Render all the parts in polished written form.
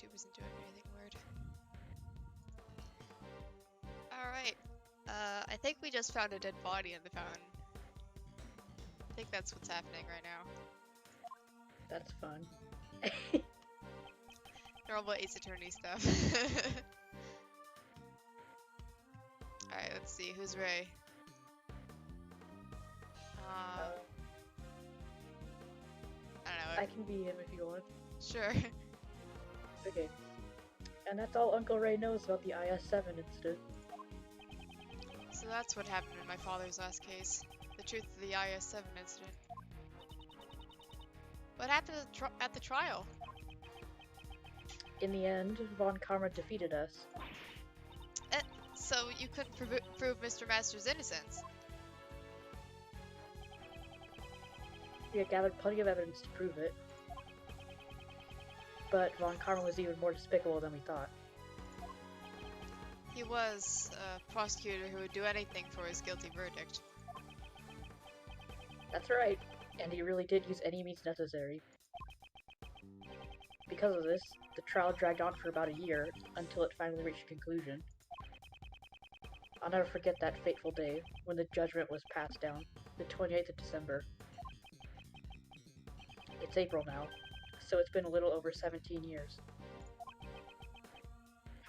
YouTube isn't doing anything weird. Alright. I think we just found a dead body in the fountain. I think that's what's happening right now. That's fun. Normal Ace Attorney stuff. Alright, let's see. Who's Ray? I don't know. I can be him if you want. Sure. Okay. And that's all Uncle Ray knows about the IS-7 incident. So that's what happened in my father's last case. The truth of the IS-7 incident. What happened at the trial? In the end, Von Karma defeated us. So you couldn't prove Mr. Master's innocence? We had gathered plenty of evidence to prove it. But Von Karma was even more despicable than we thought. He was a prosecutor who would do anything for his guilty verdict. That's right, and he really did use any means necessary. Because of this, the trial dragged on for about a year, until it finally reached a conclusion. I'll never forget that fateful day, when the judgment was passed down, the 28th of December. It's April now, so it's been a little over 17 years.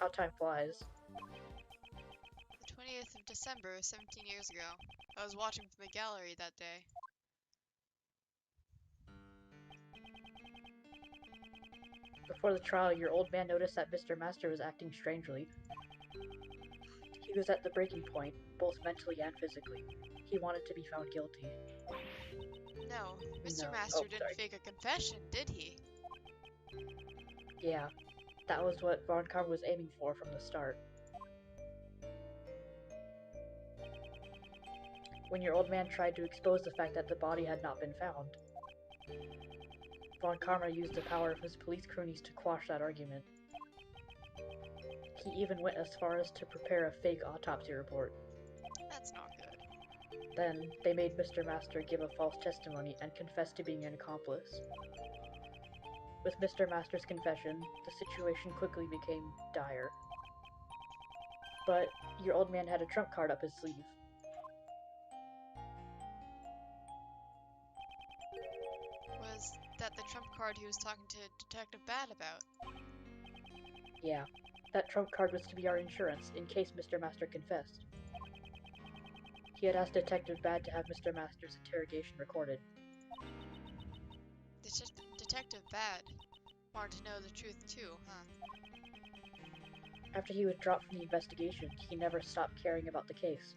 How time flies. The 20th of December, 17 years ago. I was watching from the gallery that day. Before the trial, your old man noticed that Mr. Master was acting strangely. He was at the breaking point, both mentally and physically. He wanted to be found guilty. No, Mr. No. Master Oh, didn't sorry. fake a confession, did he? Yeah, that was what Von Karma was aiming for from the start. When your old man tried to expose the fact that the body had not been found, Von Karma used the power of his police cronies to quash that argument. He even went as far as to prepare a fake autopsy report. That's not good. Then, they made Mr. Master give a false testimony and confess to being an accomplice. With Mr. Master's confession, the situation quickly became dire. But your old man had a trump card up his sleeve. Was that the trump card he was talking to Detective Bad about? Yeah, that trump card was to be our insurance in case Mr. Master confessed. He had asked Detective Bad to have Mr. Master's interrogation recorded. Detective Bad wanted to know the truth too, huh? After he was dropped from the investigation, he never stopped caring about the case.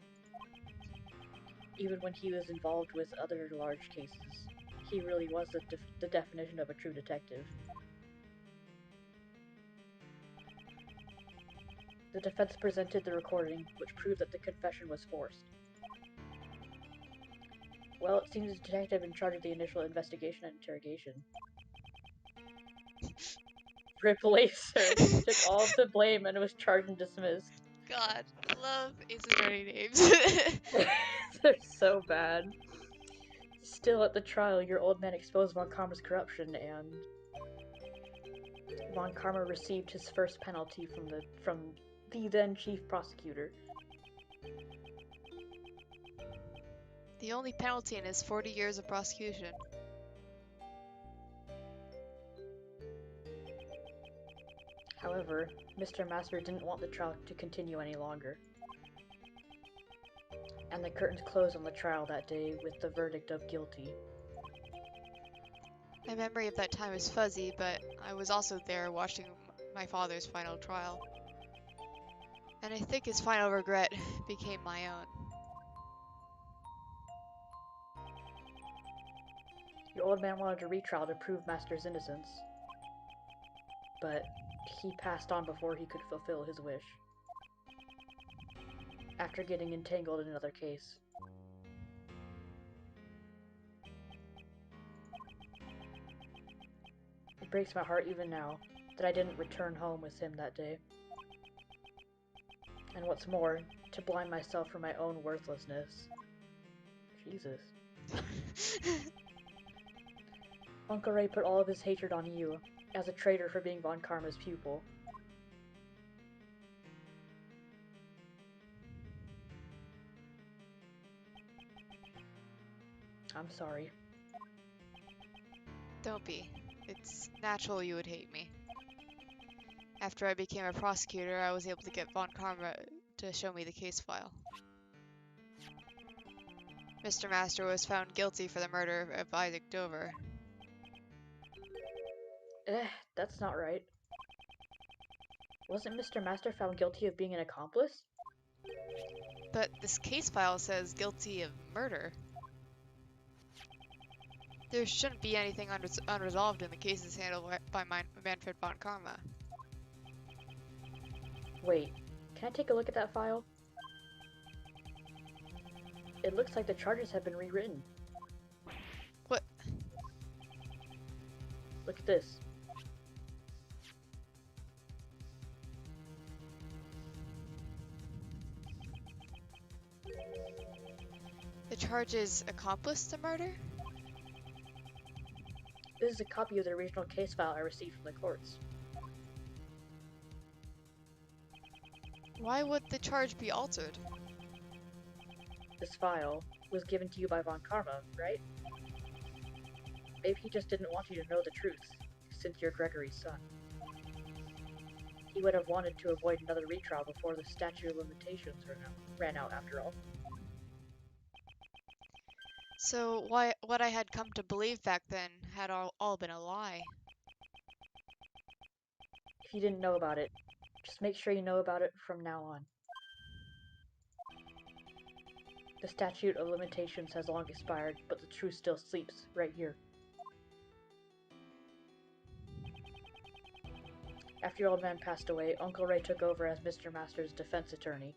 Even when he was involved with other large cases, he really was the definition of a true detective. The defense presented the recording, which proved that the confession was forced. Well, it seems the detective in charge of the initial investigation and interrogation, Replacer, took all of the blame and was charged and dismissed. God, I love Ace Attorney names. They're so bad. Still at the trial, your old man exposed Von Karma's corruption, and Von Karma received his first penalty from the then chief prosecutor. The only penalty in his 40 years of prosecution. However, Mr. Master didn't want the trial to continue any longer. And the curtains closed on the trial that day with the verdict of guilty. My memory of that time is fuzzy, but I was also there watching my father's final trial. And I think his final regret became my own. Your old man wanted a retrial to prove Master's innocence, but he passed on before he could fulfill his wish. After getting entangled in another case. It breaks my heart even now that I didn't return home with him that day. And what's more, to blind myself from my own worthlessness. Jesus. Uncle Ray put all of his hatred on you, as a traitor for being Von Karma's pupil. I'm sorry. Don't be. It's natural you would hate me. After I became a prosecutor, I was able to get Von Karma to show me the case file. Mr. Master was found guilty for the murder of Isaac Dover. That's not right. Wasn't Mr. Master found guilty of being an accomplice? But this case file says guilty of murder. There shouldn't be anything unresolved in the cases handled by Manfred Von Karma. Wait, can I take a look at that file? It looks like the charges have been rewritten. What? Look at this. The charge is accomplice to murder? This is a copy of the original case file I received from the courts. Why would the charge be altered? This file was given to you by Von Karma, right? Maybe he just didn't want you to know the truth, since you're Gregory's son. He would have wanted to avoid another retrial before the statute of limitations ran out after all. So what I had come to believe back then had all been a lie. If you didn't know about it, just make sure you know about it from now on. The statute of limitations has long expired, but the truth still sleeps, right here. After your old man passed away, Uncle Ray took over as Mr. Master's defense attorney.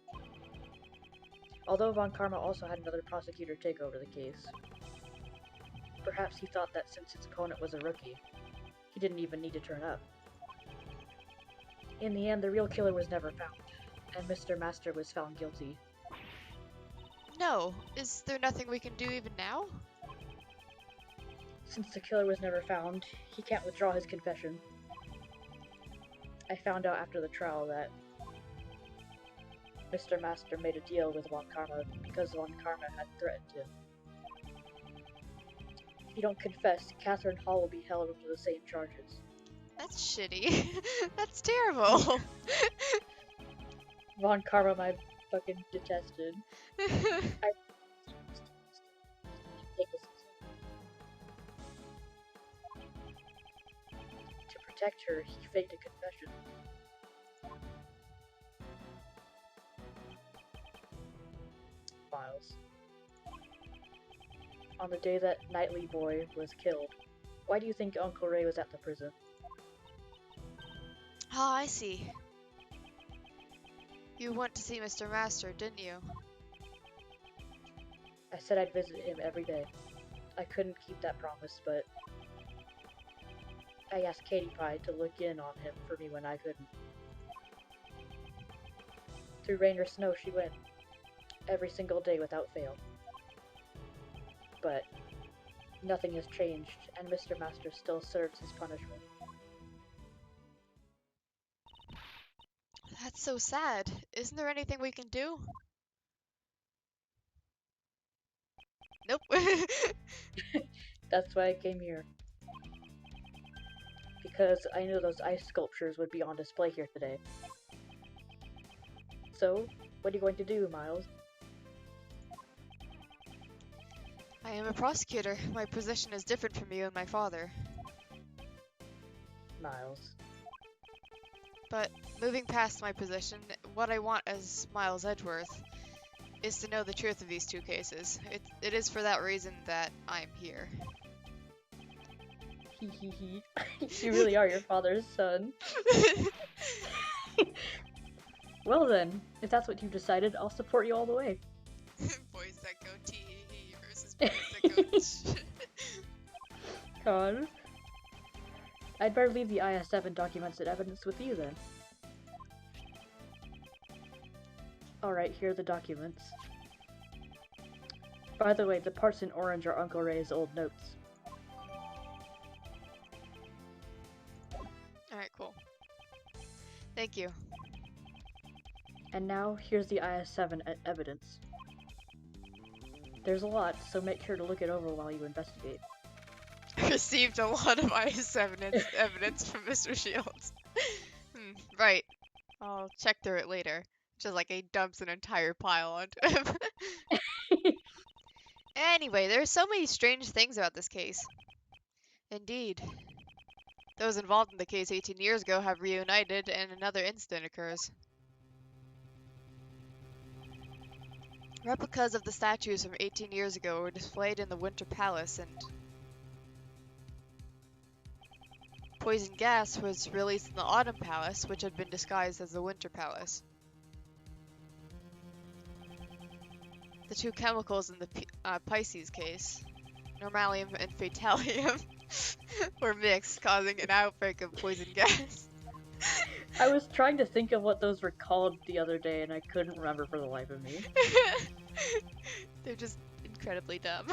Although Von Karma also had another prosecutor take over the case. Perhaps he thought that since his opponent was a rookie, he didn't even need to turn up. In the end, the real killer was never found, and Mr. Master was found guilty. No, is there nothing we can do even now? Since the killer was never found, he can't withdraw his confession. I found out after the trial that Mr. Master made a deal with Von Karma because Von Karma had threatened him. If you don't confess, Catherine Hall will be held under the same charges. That's shitty. That's terrible. Von Karma, my fucking detested. To protect her, he faked a confession. Files. On the day that Knightley boy was killed, why do you think Uncle Ray was at the prison? Ah, I see. You went to see Mr. Master, didn't you? I said I'd visit him every day. I couldn't keep that promise, but I asked Katie Pie to look in on him for me when I couldn't. Through rain or snow, she went. Every single day without fail. But nothing has changed, and Mr. Master still serves his punishment. That's so sad. Isn't there anything we can do? Nope. That's why I came here. Because I knew those ice sculptures would be on display here today. So, what are you going to do, Miles? I am a prosecutor. My position is different from you and my father. Miles. But moving past my position, what I want as Miles Edgeworth is to know the truth of these two cases. It is for that reason that I'm here. Hee hee hee. You really are your father's son. Well then, if that's what you've decided, I'll support you all the way. Boys that go tee versus boys that go God. I'd better leave the IS-7 documents and evidence with you then. Alright, here are the documents. By the way, the parts in orange are Uncle Ray's old notes. Cool. Thank you. And now, here's the IS-7 evidence. There's a lot, so make sure to look it over while you investigate. I received a lot of IS-7 evidence from Mr. Shields. Right. I'll check through it later. Just like he dumps an entire pile onto him. Anyway, there's so many strange things about this case. Indeed. Those involved in the case 18 years ago have reunited and another incident occurs. Replicas of the statues from 18 years ago were displayed in the Winter Palace, and poison gas was released in the Autumn Palace, which had been disguised as the Winter Palace. The two chemicals in the Pisces case, normalium and fatalium, were mixed, causing an outbreak of poison gas. I was trying to think of what those were called the other day, and I couldn't remember for the life of me. They're just incredibly dumb.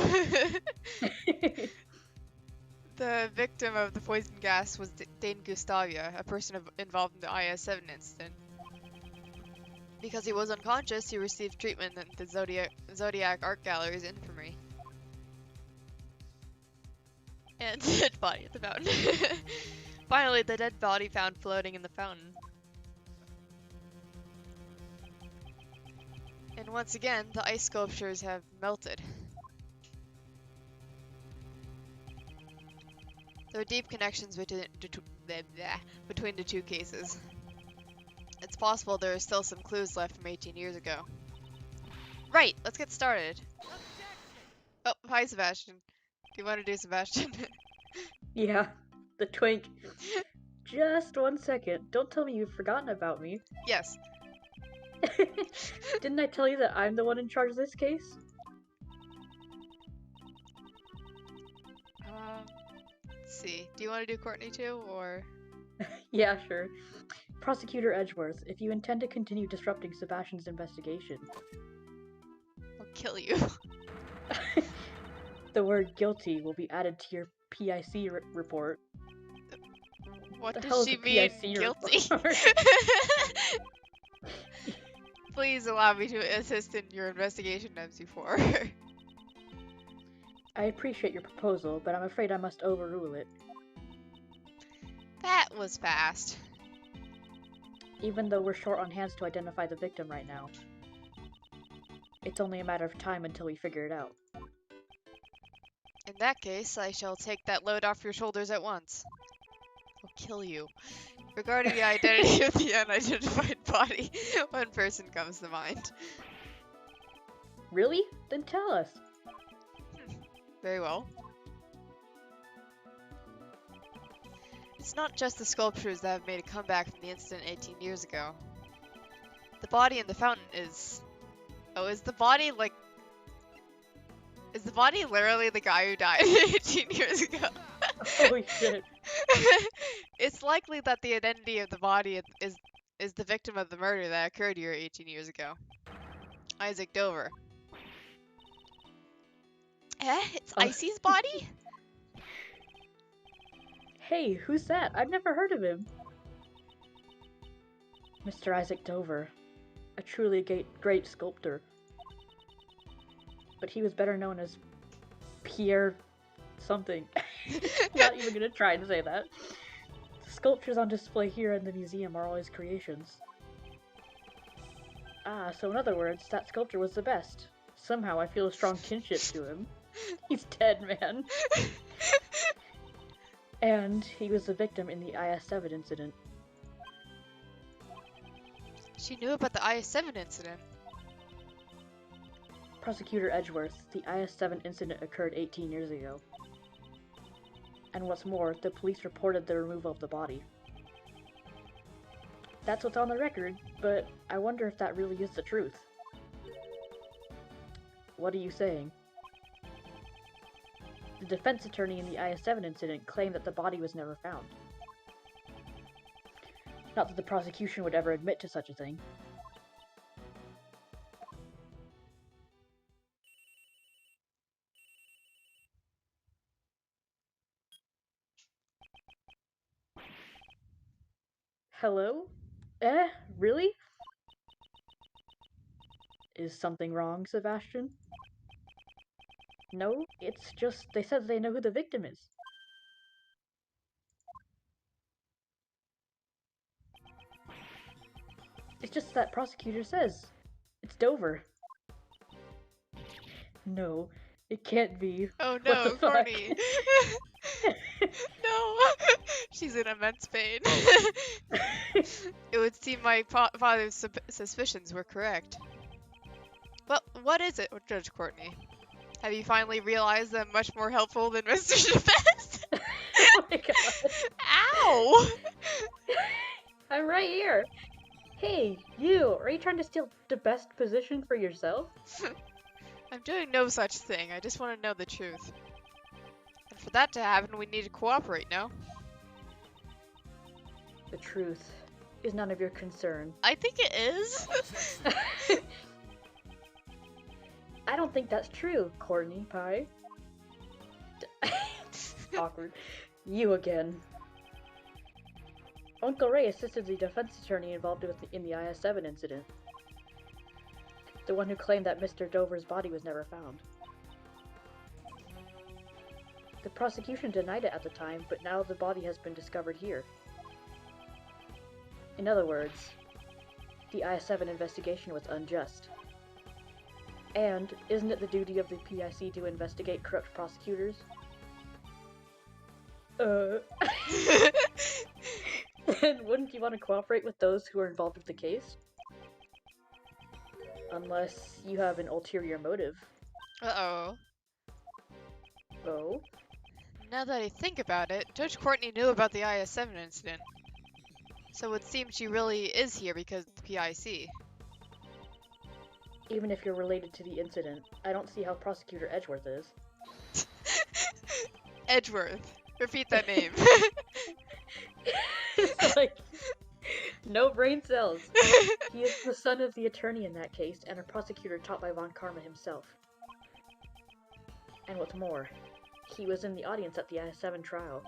The victim of the poison gas was Dane Gustavia, a person involved in the IS-7 incident. Because he was unconscious, he received treatment at the Zodiac Art Gallery's infirmary. And the dead body at the fountain. Finally, the dead body found floating in the fountain. And once again, the ice sculptures have melted. There are deep connections between the two cases. It's possible there are still some clues left from 18 years ago. Right, let's get started. Oh, hi Sebastian. Do you want to do Sebastian? Yeah, the twink. Just 1 second. Don't tell me you've forgotten about me. Yes. Didn't I tell you that I'm the one in charge of this case? Let's see. Do you want to do Courtney too, or? Yeah, sure. Prosecutor Edgeworth, if you intend to continue disrupting Sebastian's investigation, I'll kill you. the word guilty will be added to your PIC report. What The does hell she is a mean, PIC guilty? report? Please allow me to assist in your investigation, MC4. I appreciate your proposal, but I'm afraid I must overrule it. That was fast. Even though we're short on hands to identify the victim right now. It's only a matter of time until we figure it out. In that case, I shall take that load off your shoulders at once. I'll kill you. Regarding the identity of the unidentified body, one person comes to mind. Really? Then tell us. Very well. It's not just the sculptures that have made a comeback from the incident 18 years ago. The body in the fountain is... Oh, is the body like... Is the body literally the guy who died 18 years ago? Holy shit. It's likely that the identity of the body is the victim of the murder that occurred here 18 years ago. Isaac Dover. It's Icy's body? Hey, who's that? I've never heard of him. Mr. Isaac Dover. A truly great sculptor. But he was better known as Pierre something. Not even gonna try to say that. The sculptures on display here in the museum are all his creations. Ah, so in other words, that sculpture was the best. Somehow I feel a strong kinship to him. He's dead, man. And he was the victim in the IS-7 incident. She knew about the IS-7 incident. Prosecutor Edgeworth, the IS-7 incident occurred 18 years ago. And what's more, the police reported the removal of the body. That's what's on the record, but I wonder if that really is the truth. What are you saying? The defense attorney in the IS-7 incident claimed that the body was never found. Not that the prosecution would ever admit to such a thing. Hello? Eh? Really? Is something wrong, Sebastian? No, it's just they said they know who the victim is. It's just that prosecutor says. It's Dover. No, it can't be. Oh What the no, fuck? Courtney. No. She's in immense pain. It would seem my father's suspicions were correct. Well, what is it, Judge Courtney? Have you finally realized that I'm much more helpful than Mr. DeFest? Oh my god. Ow! I'm right here. Hey, you! Are you trying to steal the best position for yourself? I'm doing no such thing. I just want to know the truth. And for that to happen, we need to cooperate, no? The truth is none of your concern. I think it is. I don't think that's true, Courtney Pie. Awkward. You again. Uncle Ray assisted the defense attorney involved in the IS-7 incident. The one who claimed that Mr. Dover's body was never found. The prosecution denied it at the time, but now the body has been discovered here. In other words, the IS-7 investigation was unjust. And isn't it the duty of the PIC to investigate corrupt prosecutors? Then wouldn't you want to cooperate with those who are involved with the case? Unless you have an ulterior motive. Uh-oh. Oh? Now that I think about it, Judge Courtney knew about the IS-7 incident. So it seems she really is here because of the PIC. Even if you're related to the incident, I don't see how Prosecutor Edgeworth is. Edgeworth. Repeat that name. It's like, no brain cells. He is the son of the attorney in that case, and a prosecutor taught by Von Karma himself. And what's more, he was in the audience at the IS-7 trial.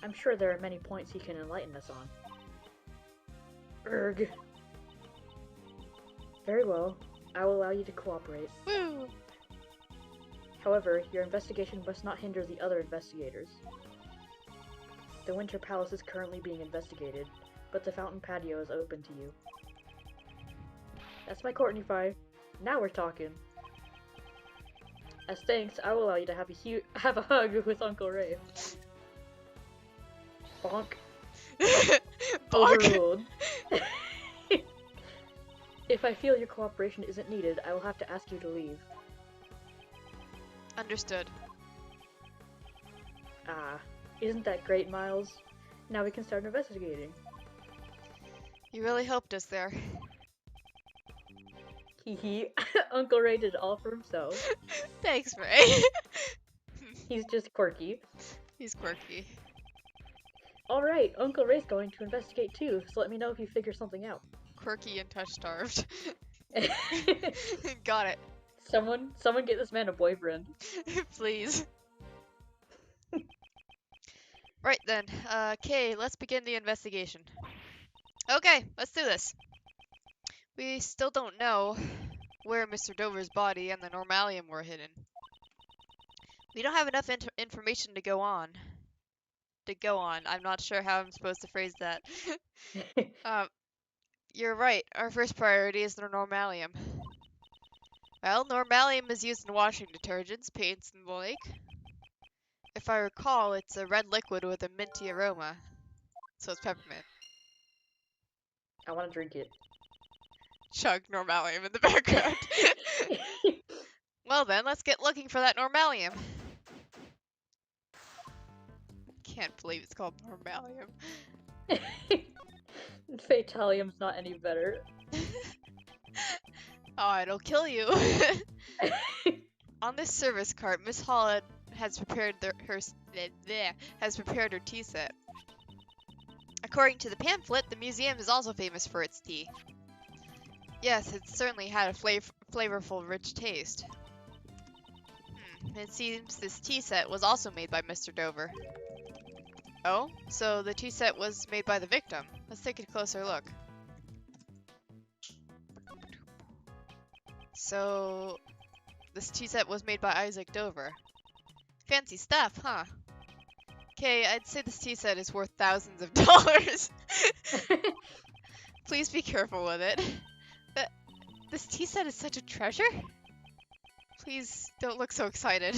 I'm sure there are many points he can enlighten us on. Erg. Very well, I will allow you to cooperate. Woo! However, your investigation must not hinder the other investigators. The Winter Palace is currently being investigated, but the fountain patio is open to you. That's my Courtney Pie. Now we're talking. As thanks, I will allow you to have a hug with Uncle Ray. Bonk. Bonk. Overruled. If I feel your cooperation isn't needed, I will have to ask you to leave. Understood. Ah, isn't that great, Miles? Now we can start investigating. You really helped us there. Hee Uncle Ray did it all for himself. Thanks, Ray. He's just quirky. He's quirky. Alright, Uncle Ray's going to investigate too, so let me know if you figure something out. Quirky and touch-starved. Got it. Someone get this man a boyfriend. Please. Right then, okay, let's begin the investigation. Okay, let's do this. We still don't know where Mr. Dover's body and the Normalium were hidden. We don't have enough information to go on. I'm not sure how I'm supposed to phrase that. You're right. Our first priority is the Normalium. Well, Normalium is used in washing detergents, paints, and the like. If I recall, it's a red liquid with a minty aroma. So it's peppermint. I want to drink it. Chug Normalium in the background. Well then, let's get looking for that Normalium. Can't believe it's called Normalium. Fatalium's not any better. Oh, it'll kill you. On this service cart, Miss Hall has prepared her tea set. According to the pamphlet, the museum is also famous for its tea. Yes, it certainly had a flavorful, rich taste. It seems this tea set was also made by Mr. Dover. Oh, so the tea set was made by the victim. Let's take a closer look. So, this tea set was made by Isaac Dover. Fancy stuff, huh? Okay, I'd say this tea set is worth thousands of dollars. Please be careful with it. This tea set is such a treasure? Please don't look so excited.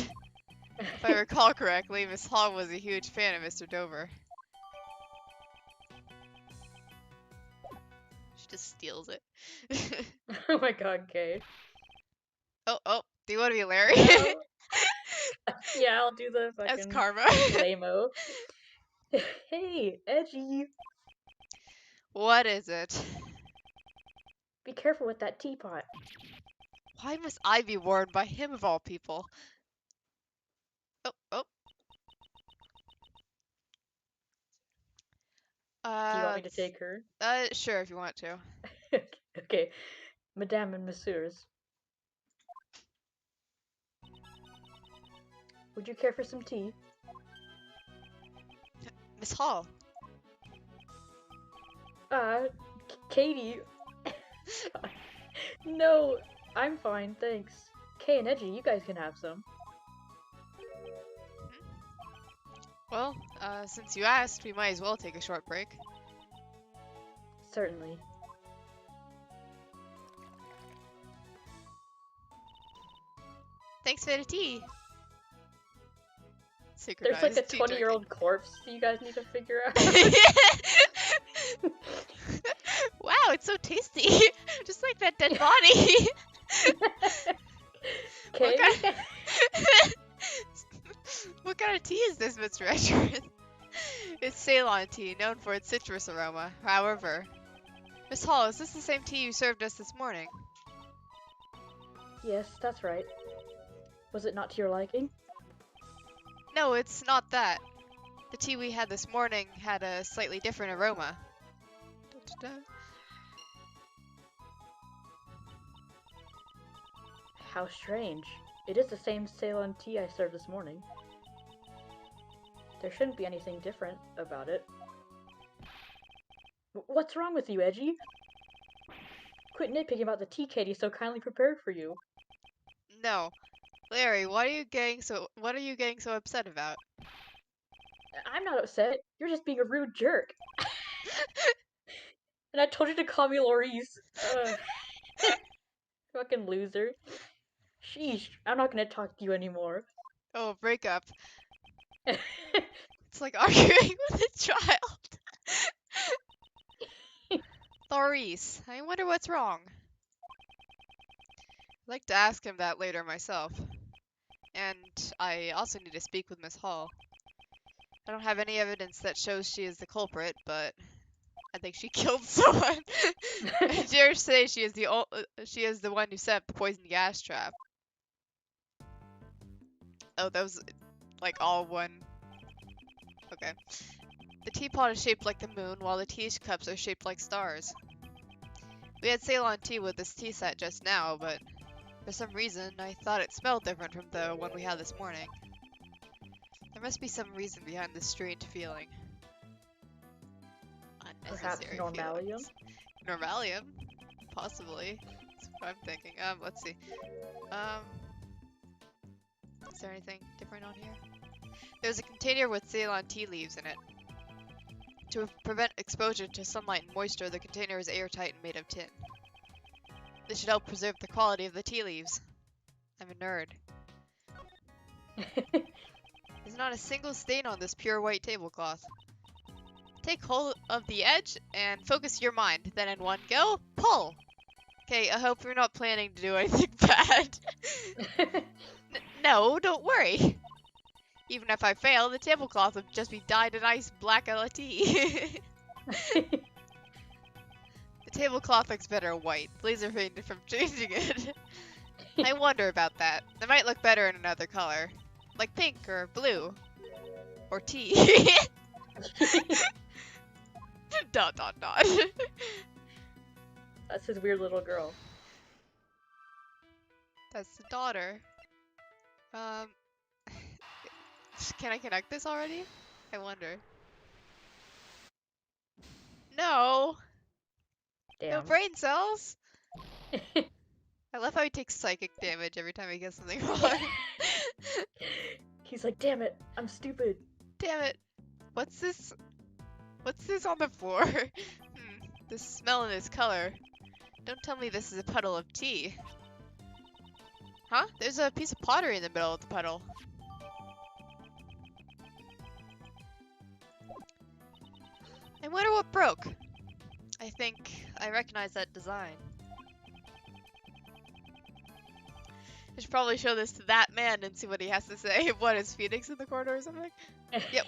If I recall correctly, Miss Hall was a huge fan of Mr. Dover. She just steals it. Oh my god, Kay. Oh, do you want to be Larry? No. Yeah, I'll do the As fucking karma. lame-o. Hey, Edgy! What is it? Be careful with that teapot. Why must I be warned by him of all people? Oh. Do you want me to take her? Sure, if you want to. Okay, Madame and Messieurs. Would you care for some tea? Miss Hall. Katie. No, I'm fine, thanks. Kay and Edgy, you guys can have some. Well, since you asked, we might as well take a short break. Certainly. Thanks for the tea. There's like a Synchronized tea 20-year-old corpse you guys need to figure out. drinking. Wow, it's so tasty. Just like that dead body. Okay. What kind of tea is this, Mr. Edgeworth? It's Ceylon tea, known for its citrus aroma. However, Miss Hall, is this the same tea you served us this morning? Yes, that's right. Was it not to your liking? No, it's not that. The tea we had this morning had a slightly different aroma. How strange. It is the same Ceylon tea I served this morning. There shouldn't be anything different about it. What's wrong with you, Edgy? Quit nitpicking about the tea Katie so kindly prepared for you. No. Larry, what are you getting so upset about? I'm not upset. You're just being a rude jerk. And I told you to call me Laurice. Fucking loser. Sheesh, I'm not gonna talk to you anymore. Oh, break up. It's like arguing with a child. Laurice, I wonder what's wrong. I'd like to ask him that later myself. And I also need to speak with Miss Hall. I don't have any evidence that shows she is the culprit, but I think she killed someone. I dare say she is the one who set up the poison gas trap. Oh, that was like all one. Okay. The teapot is shaped like the moon, while the teacups are shaped like stars. We had Ceylon tea with this tea set just now, but for some reason I thought it smelled different from the one we had this morning. There must be some reason behind this strange feeling. Perhaps Unnecessary Normalium? feelings. Normalium? Possibly. That's what I'm thinking. Let's see. Is there anything different on here? There's a container with Ceylon tea leaves in it. To prevent exposure to sunlight and moisture, the container is airtight and made of tin. This should help preserve the quality of the tea leaves. I'm a nerd. There's not a single stain on this pure white tablecloth. Take hold of the edge and focus your mind. Then in one go, pull! Okay, I hope you're not planning to do anything bad. No, don't worry. Even if I fail, the tablecloth would just be dyed a nice black tea. The tablecloth looks better white. Laser faded from changing it. I wonder about that. It might look better in another color. Like pink or blue. Or tea. Dot. That's his weird little girl. That's the daughter. Can I connect this already? I wonder. no! No Damn. brain cells! I love how he takes psychic damage every time he gets something wrong. He's like, damn it, I'm stupid. Damn it! What's this? What's this on the floor? This smell and this color. Don't tell me this is a puddle of tea. Huh? There's a piece of pottery in the middle of the puddle. I wonder what broke. I think I recognize that design. I should probably show this to that man and see what he has to say. What, is Phoenix in the corner or something? Yep.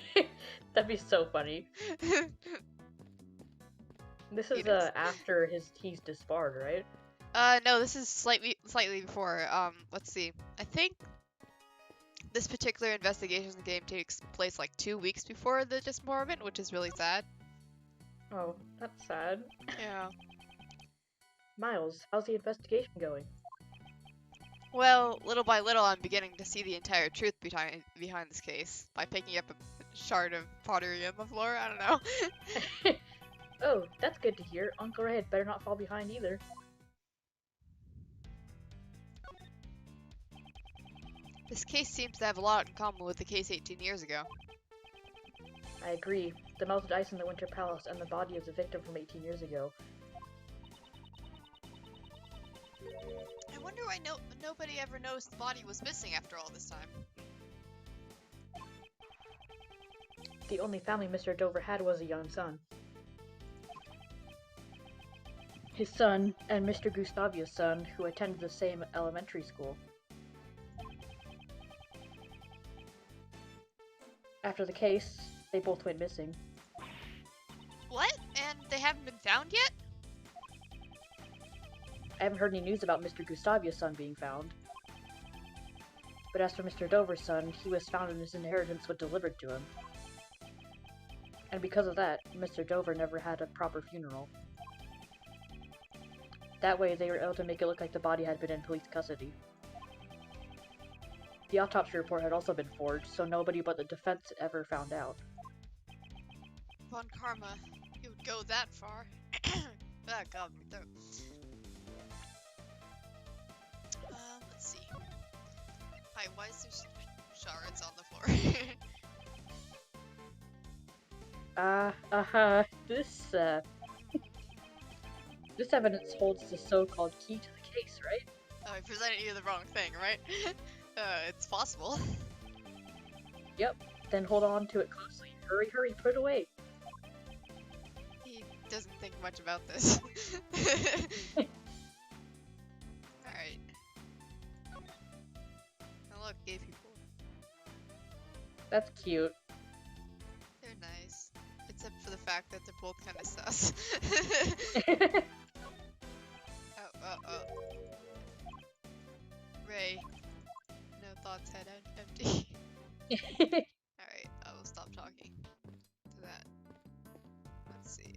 That'd be so funny. This is Phoenix. after he's disbarred, right? No, this is slightly before. Let's see. I think this particular investigation in the game takes place like 2 weeks before the disbarment, which is really sad. Oh, that's sad. Yeah. Miles, how's the investigation going? Well, little by little, I'm beginning to see the entire truth behind this case by picking up a shard of pottery on the floor. I don't know. Oh, that's good to hear. Uncle Red better not fall behind either. This case seems to have a lot in common with the case 18 years ago. I agree. The melted ice in the Winter Palace and the body of the victim from 18 years ago. I wonder why nobody ever noticed the body was missing after all this time. The only family Mr. Dover had was a young son. His son, and Mr. Gustavia's son, who attended the same elementary school. After the case, they both went missing. What? And they haven't been found yet? I haven't heard any news about Mr. Gustavia's son being found. But as for Mr. Dover's son, he was found and his inheritance was delivered to him. And because of that, Mr. Dover never had a proper funeral. That way, they were able to make it look like the body had been in police custody. The autopsy report had also been forged, so nobody but the defense ever found out. Von Karma, you would go that far. Ah, God, my throat. Let's see. Hi, why is there shards on the floor? This evidence holds the so-called key to the case, right? Oh, I presented you the wrong thing, right? It's possible. Yep, then hold on to it closely. Hurry, hurry, put it away! He doesn't think much about this. Alright. Oh look, gay people. That's cute. They're nice. Except for the fact that they're both kind of sus. Oh. Ray. No thoughts head empty. Alright, I will stop talking to that. Let's see,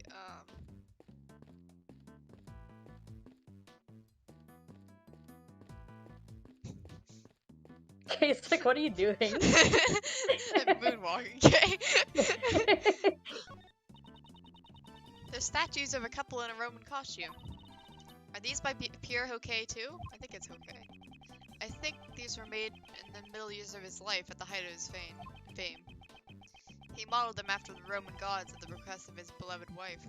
Okay, it's like, what are you doing? I'm moonwalking, okay? There's statues of a couple in a Roman costume. Are these by Pierre Hoquet too? I think it's Hoquet. I think these were made in the middle years of his life at the height of his fame. He modeled them after the Roman gods at the request of his beloved wife.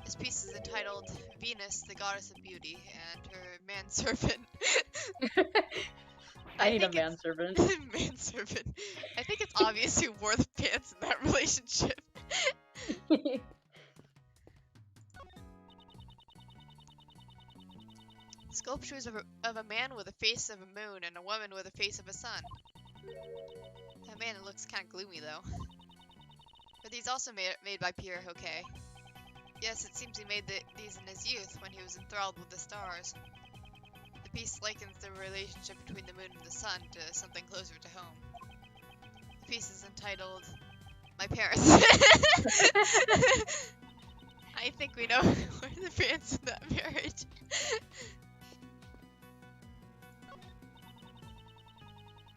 This piece is entitled Venus, the Goddess of Beauty, and her manservant. I need a manservant. Manservant. I think it's obvious who wore the pants in that relationship. Sculptures of a man with a face of a moon and a woman with a face of a sun. That man looks kind of gloomy though. Are these also made by Pierre Hoquet? Yes, it seems he made these in his youth when he was enthralled with the stars. The piece likens the relationship between the moon and the sun to something closer to home. The piece is entitled My Parents. I think we know who are the parents in that marriage.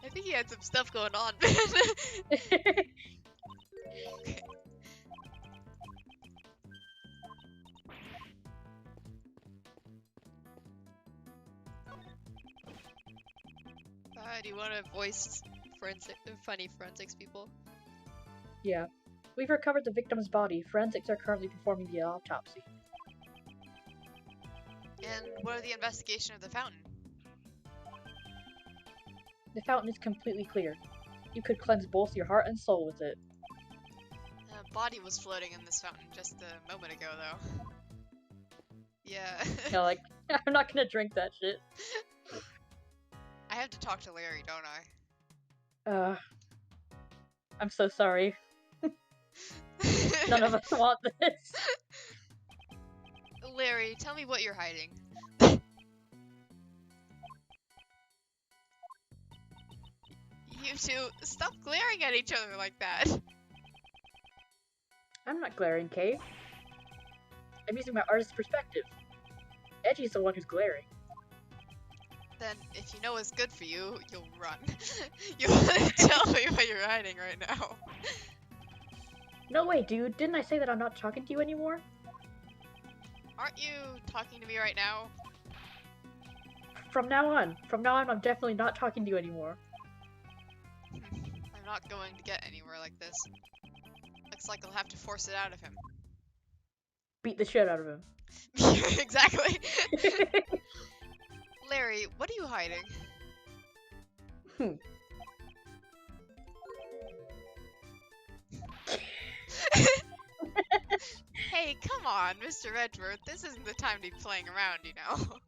I think he had some stuff going on, man. Okay. one of voiced funny forensics people. Yeah. We've recovered the victim's body. Forensics are currently performing the autopsy. And what of the investigation of the fountain? The fountain is completely clear. You could cleanse both your heart and soul with it. A body was floating in this fountain just a moment ago, though. Yeah. You know, like, I'm not gonna drink that shit. I have to talk to Larry, don't I? I'm so sorry. None of us want this. Larry, tell me what you're hiding. You two, stop glaring at each other like that. I'm not glaring, Kay. I'm using my artist's perspective. Edgy's the one who's glaring. Then, if you know what's good for you, you'll run. You wanna tell me what you're hiding right now? No way, dude. Didn't I say that I'm not talking to you anymore? Aren't you talking to me right now? From now on, I'm definitely not talking to you anymore. I'm not going to get anywhere like this. Looks like I'll have to force it out of him. Beat the shit out of him. Exactly. Larry, what are you hiding? Hey, come on, Mr. Edgeworth. This isn't the time to be playing around, you know.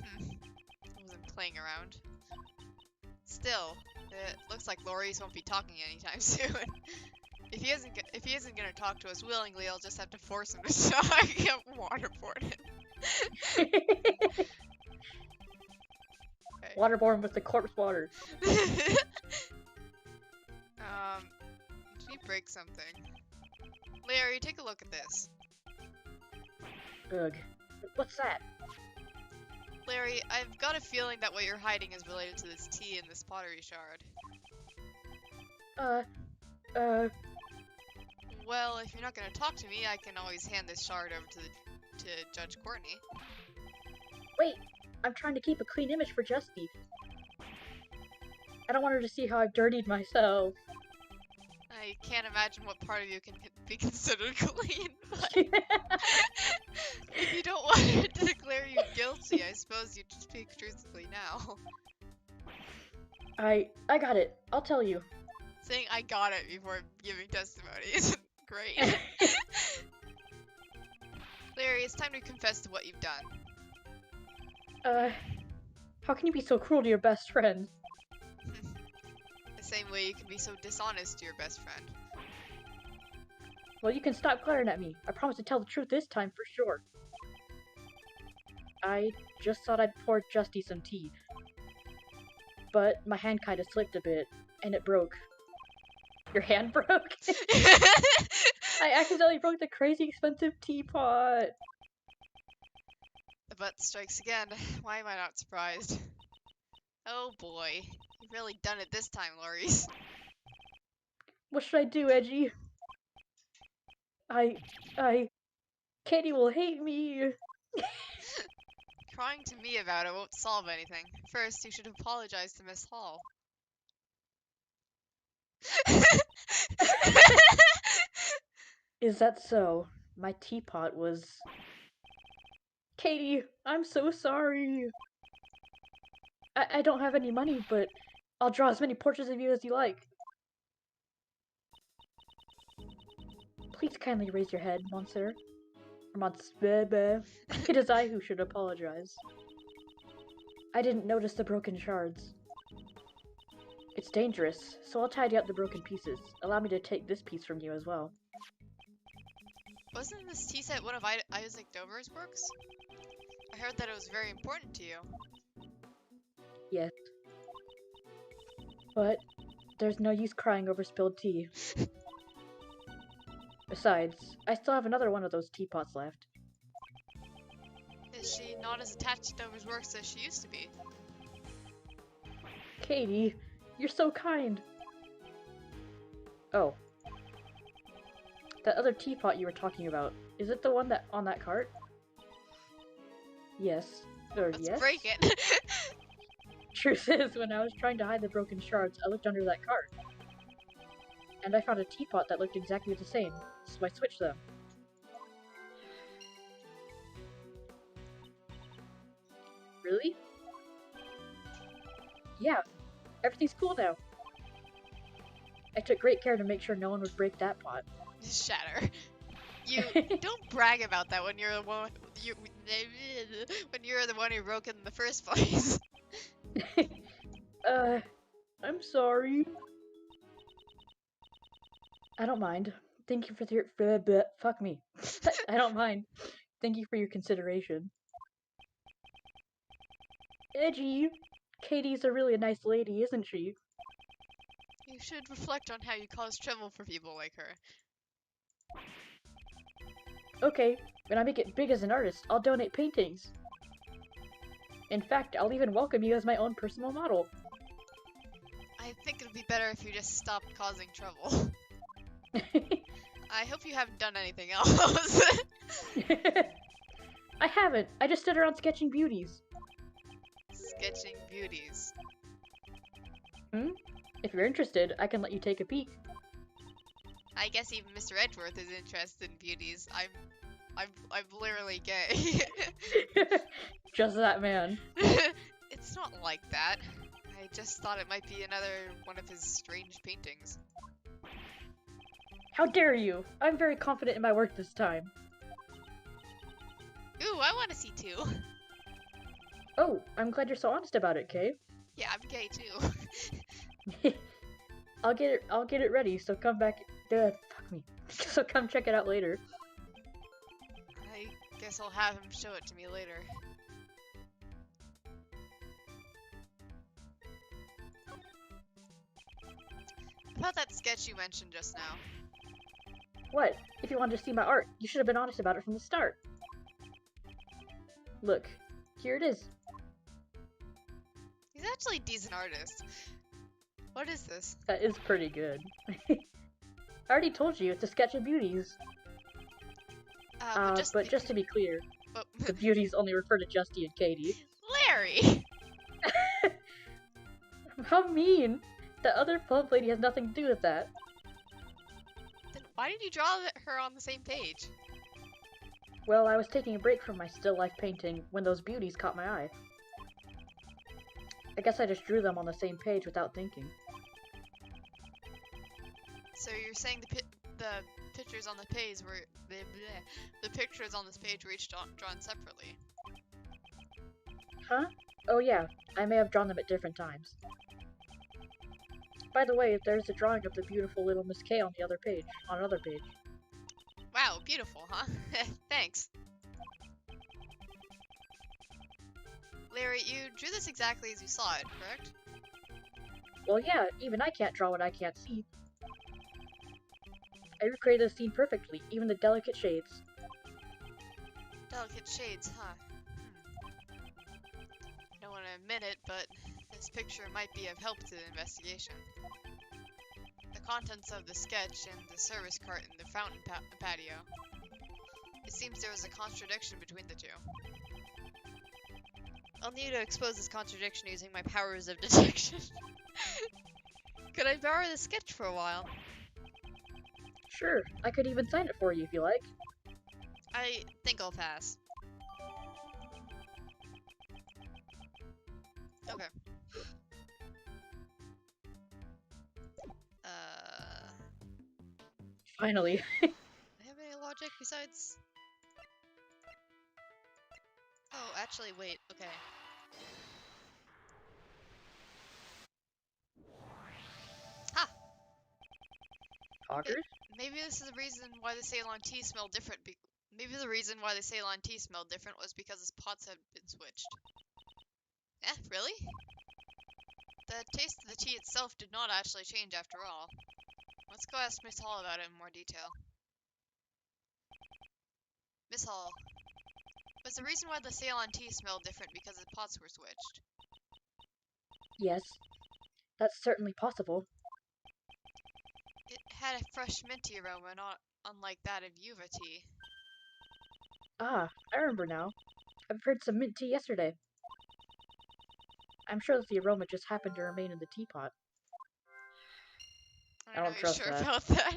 I wasn't playing around. Still, it looks like Loris won't be talking anytime soon. If he isn't gonna talk to us willingly, I'll just have to force him to talk. I can't waterboard him. Okay. Waterborne with the corpse water. Did he break something? Larry, take a look at this. Ugh. What's that? Larry, I've got a feeling that what you're hiding is related to this tea and this pottery shard. Well, if you're not gonna talk to me, I can always hand this shard over to Judge Courtney. Wait, I'm trying to keep a clean image for Justy. I don't want her to see how I've dirtied myself. I can't imagine what part of you can be considered clean, but if you don't want her to declare you guilty, I suppose you just speak truthfully now. I got it. I'll tell you. Saying I got it before giving testimony isn't great. Larry, it's time to confess to what you've done. How can you be so cruel to your best friend? The same way you can be so dishonest to your best friend. Well, you can stop glaring at me. I promise to tell the truth this time for sure. I just thought I'd pour Justy some tea. But my hand kinda slipped a bit, and it broke. Your hand broke? I accidentally broke the crazy expensive teapot! The butt strikes again. Why am I not surprised? Oh boy. You've really done it this time, Loris. What should I do, Edgy? Katie will hate me! Crying to me about it won't solve anything. First, you should apologize to Miss Hall. Is that so? My teapot was... Katie, I'm so sorry! I don't have any money, but I'll draw as many portraits of you as you like. Please kindly raise your head, Monsieur. It is I who should apologize. I didn't notice the broken shards. It's dangerous, so I'll tidy up the broken pieces. Allow me to take this piece from you as well. Wasn't this tea set one of Isaac Dover's works? I heard that it was very important to you. Yes. But there's no use crying over spilled tea. Besides, I still have another one of those teapots left. Is she not as attached to Dover's works as she used to be? Katie, you're so kind. Oh. That other teapot you were talking about, is it the one that on that cart? Yes. Or Let's yes? break it. Truth is, when I was trying to hide the broken shards, I looked under that cart. And I found a teapot that looked exactly the same, so I switched them. Really? Yeah, everything's cool now. I took great care to make sure no one would break that pot. Shatter. You don't brag about that when you're the one when you're the one who broke it in the first place. I'm sorry. I don't mind. Thank you for your fuck me. I don't mind. Thank you for your consideration. Edgy. Katie's really a nice lady, isn't she? You should reflect on how you cause trouble for people like her. Okay, when I make it big as an artist, I'll donate paintings. In fact, I'll even welcome you as my own personal model. I think it'd be better if you just stopped causing trouble. I hope you haven't done anything else. I haven't. I just stood around sketching beauties. Sketching beauties. If you're interested, I can let you take a peek. I guess even Mr. Edgeworth is interested in beauties. I'm literally gay. Just that man. It's not like that. I just thought it might be another one of his strange paintings. How dare you! I'm very confident in my work this time. Ooh, I want to see too. Oh, I'm glad you're so honest about it, Kay. Yeah, I'm gay too. I'll get it ready, so come back. Fuck me. So come check it out later. I guess I'll have him show it to me later. About that sketch you mentioned just now. What? If you wanted to see my art, you should have been honest about it from the start. Look, here it is. He's actually a decent artist. What is this? That is pretty good. I already told you, it's a sketch of beauties. But just to be clear, the beauties only refer to Justy and Katie. Larry! How mean! The other plump lady has nothing to do with that. Then why did you draw her on the same page? Well, I was taking a break from my still life painting when those beauties caught my eye. I guess I just drew them on the same page without thinking. So you're saying the pictures on the page were the pictures on this page were each drawn separately? Huh? Oh yeah, I may have drawn them at different times. By the way, there's a drawing of the beautiful little Miss K on the other page. On another page. Wow, beautiful, huh? Thanks. Larry, you drew this exactly as you saw it, correct? Well yeah, even I can't draw what I can't see. I recreated the scene perfectly, even the delicate shades. Delicate shades, huh? I don't want to admit it, but this picture might be of help to the investigation. The contents of the sketch and the service cart in the fountain patio. It seems there was a contradiction between the two. I'll need to expose this contradiction using my powers of detection. Could I borrow the sketch for a while? Sure, I could even sign it for you if you like. I think I'll pass. Okay. Finally. Do I have any logic besides? Oh, actually, wait. Okay. Ha! Talkers? Maybe this is the reason why the Ceylon tea smelled different. Maybe the reason why the Ceylon tea smelled different was because its pots had been switched. Eh, really? The taste of the tea itself did not actually change after all. Let's go ask Miss Hall about it in more detail. Miss Hall, was the reason why the Ceylon tea smelled different because the pots were switched? Yes. That's certainly possible. It had a fresh minty aroma, not unlike that of Yuva tea. Ah, I remember now. I prepared some mint tea yesterday. I'm sure that the aroma just happened to remain in the teapot. I don't Are you trust sure that. about that?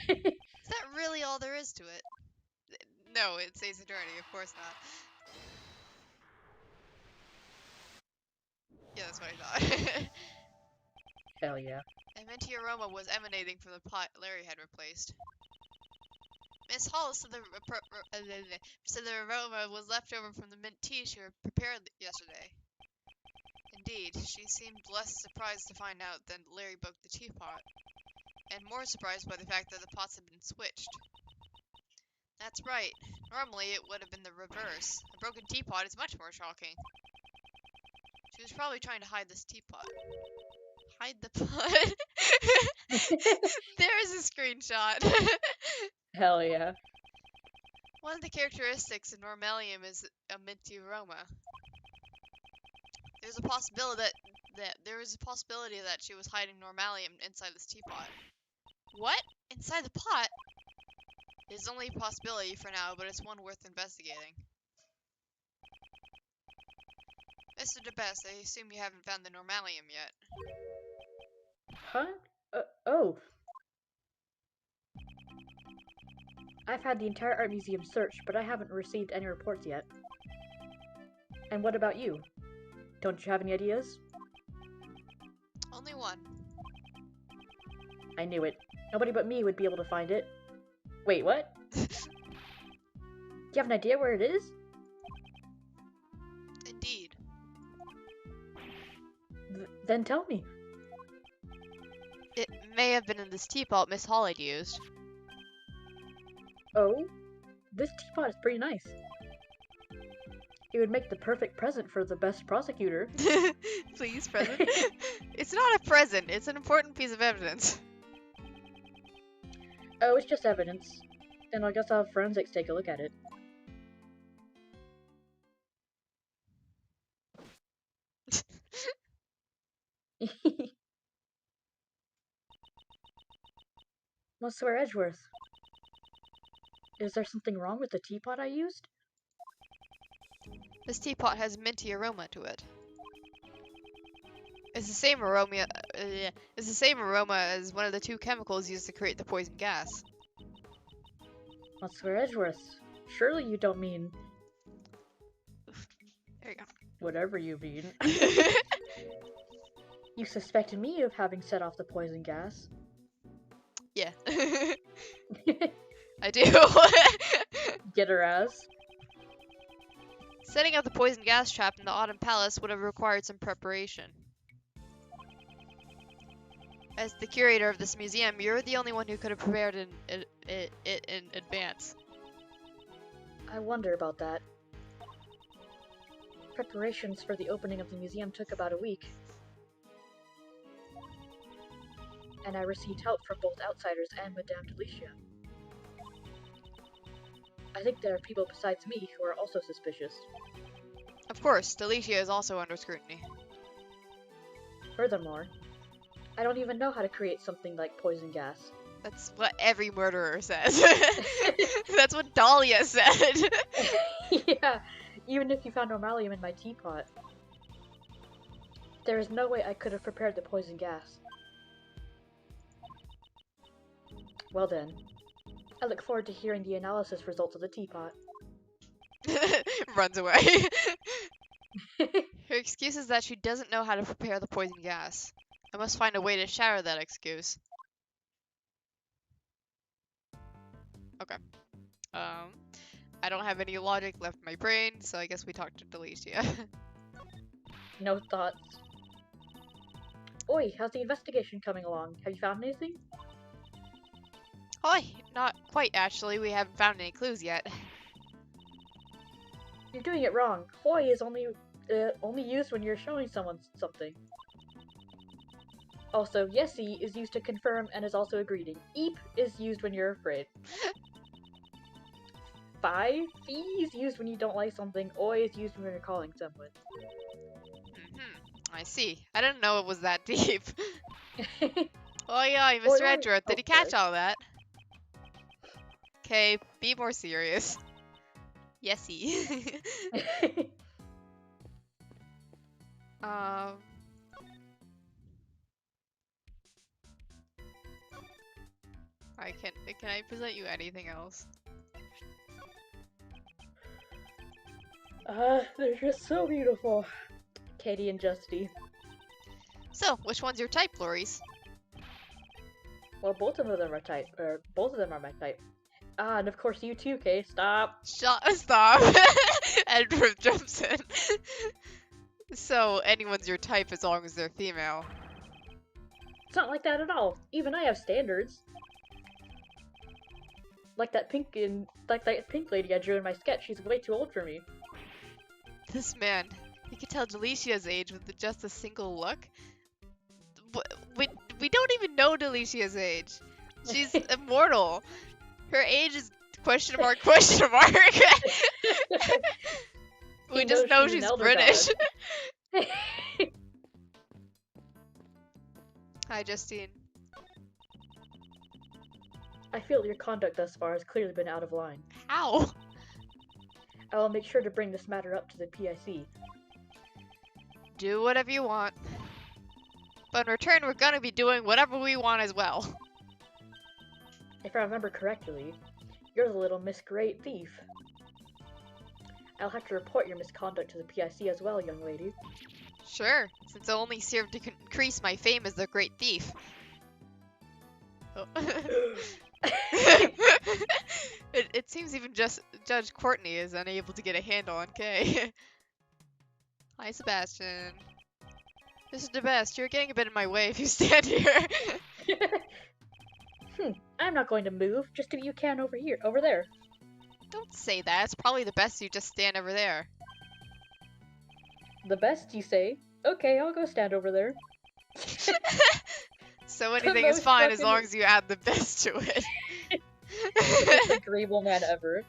Is that really all there is to it? No, it stays dirty, of course not. Yeah, that's what I thought. Hell yeah. A minty aroma was emanating from the pot Larry had replaced. Miss Hall said the aroma was left over from the mint tea she prepared yesterday. Indeed, she seemed less surprised to find out that Larry broke the teapot, and more surprised by the fact that the pots had been switched. That's right. Normally it would have been the reverse. A broken teapot is much more shocking. She was probably trying to hide this teapot. Hide the pot? There's a screenshot. Hell yeah. One of the characteristics of normalium is a minty aroma. There's a possibility that she was hiding normalium inside this teapot. What? Inside the pot? It's only a possibility for now, but it's one worth investigating. Mr. DeBest, I assume you haven't found the normalium yet. Huh? Oh. I've had the entire art museum searched, but I haven't received any reports yet. And what about you? Don't you have any ideas? Only one. I knew it. Nobody but me would be able to find it. Wait, what? Do you have an idea where it is? Indeed. Then tell me. It may have been in this teapot Miss Hall had used. Oh? This teapot is pretty nice. It would make the perfect present for the best prosecutor. Please, present. It's not a present, it's an important piece of evidence. Oh, it's just evidence. Then I guess I'll have forensics take a look at it. Monsieur Edgeworth. Is there something wrong with the teapot I used? This teapot has minty aroma to it. It's the same aroma. It's the same aroma as one of the two chemicals used to create the poison gas. Monsieur Edgeworth, surely you don't mean There you go. whatever you mean. You suspected me of having set off the poison gas. Yeah. I do. Get her ass. Setting up the poison gas trap in the Autumn Palace would have required some preparation. As the curator of this museum, you're the only one who could have prepared it in advance. I wonder about that. Preparations for the opening of the museum took about a week. And I received help from both outsiders and Madame Delicia. I think there are people besides me who are also suspicious. Of course, Delicia is also under scrutiny. Furthermore, I don't even know how to create something like poison gas. That's what every murderer says. That's what Dahlia said. Yeah, even if you found normalium in my teapot. There is no way I could have prepared the poison gas. Well then, I look forward to hearing the analysis results of the teapot. Runs away. Her excuse is that she doesn't know how to prepare the poison gas. I must find a way to shatter that excuse. Okay. I don't have any logic left in my brain, so I guess we talked to Delicia. No thoughts. Oi, how's the investigation coming along? Have you found anything? Oh, not quite actually. We haven't found any clues yet. You're doing it wrong. Hoi is only used when you're showing someone something. Also, yesi is used to confirm and is also a greeting. Eep is used when you're afraid. Fi is used when you don't like something. Oi is used when you're calling someone. I see. I didn't know it was that deep. Oh yeah, Mr. Edgeworth, did you catch all that? Okay, be more serious. Yesy. Um. Can I present you anything else? They're just so beautiful. Katie and Justy. So, which one's your type, Loris? Well, both of them are type, or both of them are my type. Ah, and of course you too, Kay. Stop. Stop. Edgeworth jumps in. So, anyone's your type as long as they're female. It's not like that at all. Even I have standards. Like that pink lady I drew in my sketch. She's way too old for me. This man, he could tell Delicia's age with just a single look. We don't even know Delicia's age. She's immortal. Her age is question mark, question mark. We just know she's British. Hi, Justine. I feel your conduct thus far has clearly been out of line. How? I will make sure to bring this matter up to the PIC. Do whatever you want. But in return, we're gonna be doing whatever we want as well. If I remember correctly, you're the little Miss Great Thief. I'll have to report your misconduct to the PIC as well, young lady. Sure, since it only served to increase my fame as the Great Thief. Oh. It seems even just Judge Courtney is unable to get a handle on Kay. Hi, Sebastian. Mr. DeBest, you're getting a bit in my way if you stand here. I'm not going to move. Just do what you can over there. Don't say that. It's probably the best you just stand over there. The best, you say? Okay, I'll go stand over there. So anything is fine as long as you add the best to it. Most agreeable man ever.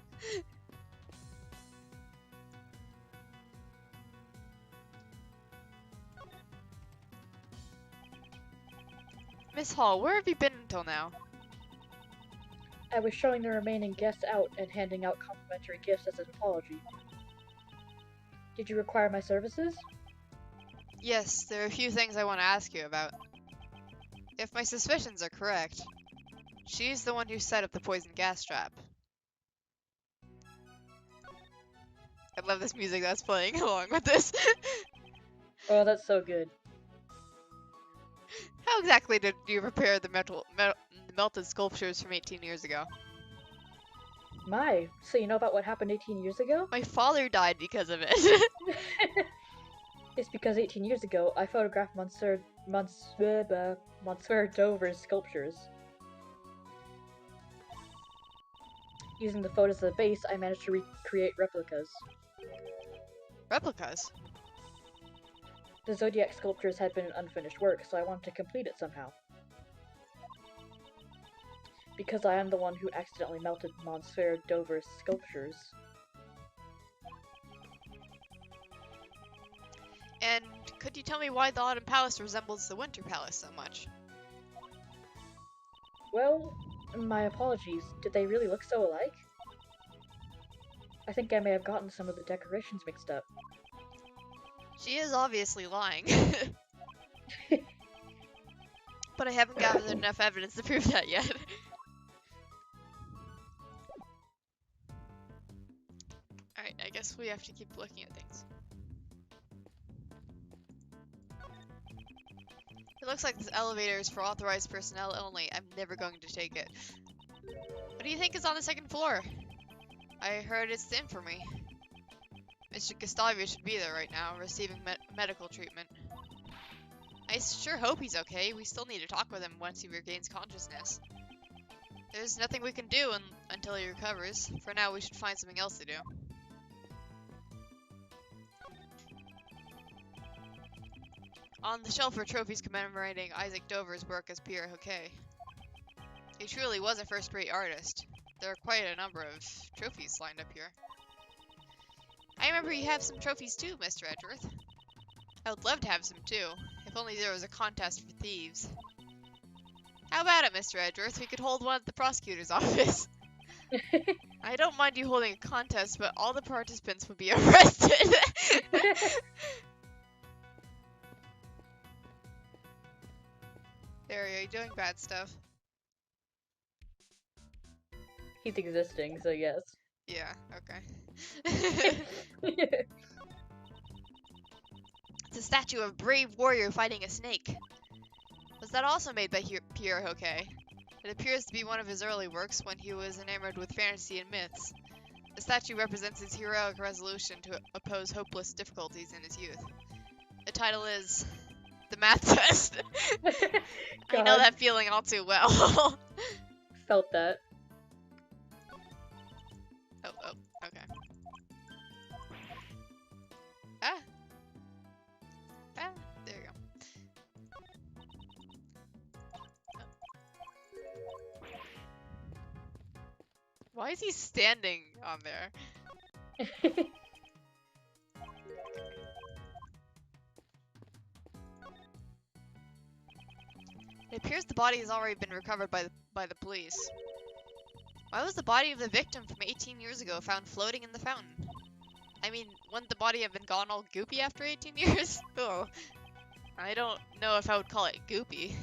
Miss Hall, where have you been until now? I was showing the remaining guests out and handing out complimentary gifts as an apology. Did you require my services? Yes, there are a few things I want to ask you about. If my suspicions are correct, she's the one who set up the poison gas trap. I love this music that's playing along with this. Oh, that's so good. How exactly did you repair the melted sculptures from 18 years ago? My, so you know about what happened 18 years ago? My father died because of it. It's because 18 years ago, I photographed Monsieur Dover's sculptures. Using the photos as a base, I managed to recreate replicas. Replicas? The Zodiac sculptures had been an unfinished work, so I wanted to complete it somehow. Because I am the one who accidentally melted Monsieur Dover's sculptures. And could you tell me why the Autumn Palace resembles the Winter Palace so much? Well, my apologies. Did they really look so alike? I think I may have gotten some of the decorations mixed up. She is obviously lying. But I haven't gathered enough evidence to prove that yet. Alright, I guess we have to keep looking at things. It looks like this elevator is for authorized personnel only. I'm never going to take it. What do you think is on the second floor? I heard it's the infirmary. Mr. Gustavia should be there right now, receiving medical treatment. I sure hope he's okay. We still need to talk with him once he regains consciousness. There's nothing we can do until he recovers. For now, we should find something else to do. On the shelf are trophies commemorating Isaac Dover's work as Pierre Hoquet. He truly was a first-rate artist. There are quite a number of trophies lined up here. I remember you have some trophies too, Mr. Edgeworth. I would love to have some too, if only there was a contest for thieves. How about it, Mr. Edgeworth? We could hold one at the prosecutor's office. I don't mind you holding a contest, but all the participants would be arrested. Harry, are you doing bad stuff? He's existing, so yes. Yeah, okay. It's a statue of a brave warrior fighting a snake. Was that also made by Pierre Hoquet? It appears to be one of his early works when he was enamored with fantasy and myths. The statue represents his heroic resolution to oppose hopeless difficulties in his youth. The title is The Math Test. I know that feeling all too well. Felt that. Oh, okay. Ah, there you go. Oh. Why is he standing on there? It appears the body has already been recovered by the police. Why was the body of the victim from 18 years ago found floating in the fountain? I mean, wouldn't the body have been gone all goopy after 18 years? Oh, I don't know if I would call it goopy.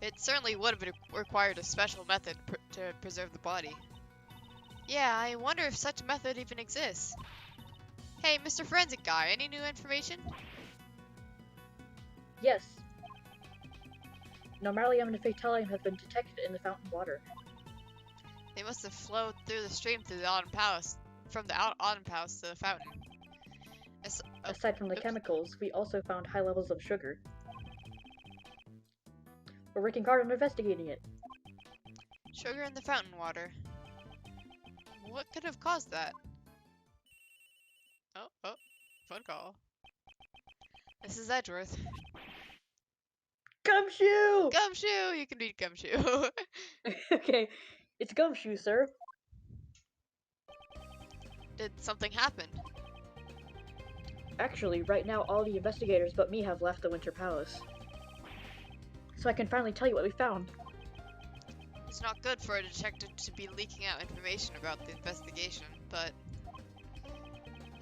It certainly would have required a special method to preserve the body. Yeah, I wonder if such a method even exists. Hey, Mr. Forensic Guy, any new information? Yes. Normality and fatality have been detected in the fountain water. They must have flowed through the stream through the Autumn Palace, from the Autumn Palace to the fountain. Aside from the chemicals, we also found high levels of sugar. We're working hard on investigating it. Sugar in the fountain water. What could have caused that? Oh, phone call. This is Edgeworth. Gumshoe! Gumshoe! You can read Gumshoe. Okay, it's Gumshoe, sir. Did something happen? Actually, right now all the investigators but me have left the Winter Palace. So I can finally tell you what we found. It's not good for a detective to be leaking out information about the investigation, but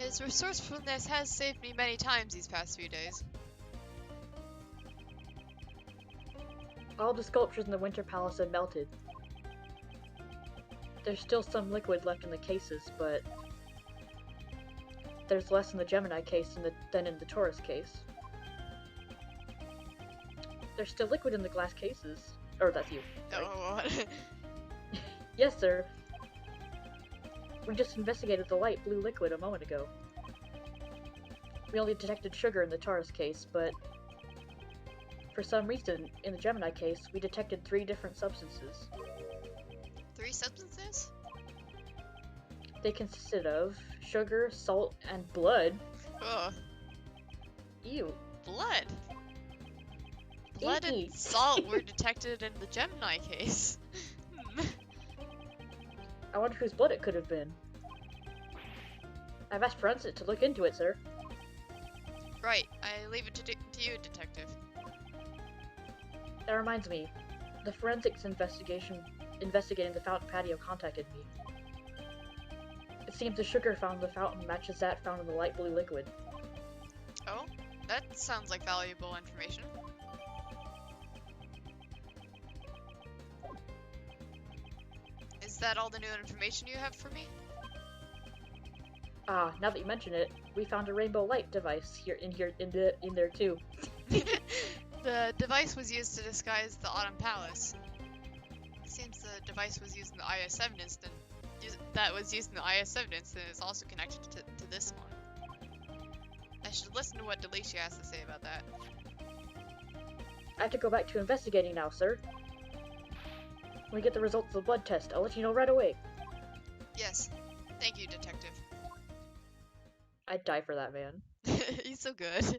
his resourcefulness has saved me many times these past few days. All the sculptures in the Winter Palace have melted. There's still some liquid left in the cases, but there's less in the Gemini case than in the Taurus case. There's still liquid in the glass cases. Or that's you. Sorry. Oh, what? Yes, sir. We just investigated the light blue liquid a moment ago. We only detected sugar in the Taurus case, but for some reason, in the Gemini case, we detected 3 different substances. 3 substances? They consisted of sugar, salt, and blood. Ugh. Ew. Blood? Blood and salt were detected in the Gemini case. I wonder whose blood it could have been. I've asked Forensic to look into it, sir. Right, I leave it to you, detective. That reminds me. The forensics investigating the fountain patio contacted me. It seems the sugar found in the fountain matches that found in the light blue liquid. Oh, that sounds like valuable information. Is that all the new information you have for me? Ah, now that you mention it, we found a rainbow light device in there too. The device was used to disguise the Autumn Palace. Seems the device was used in the IS-7 incident. That was used in the IS-7 incident is also connected to this one. I should listen to what Delicia has to say about that. I have to go back to investigating now, sir. When we get the results of the blood test, I'll let you know right away. Yes. Thank you, detective. I'd die for that man. He's so good.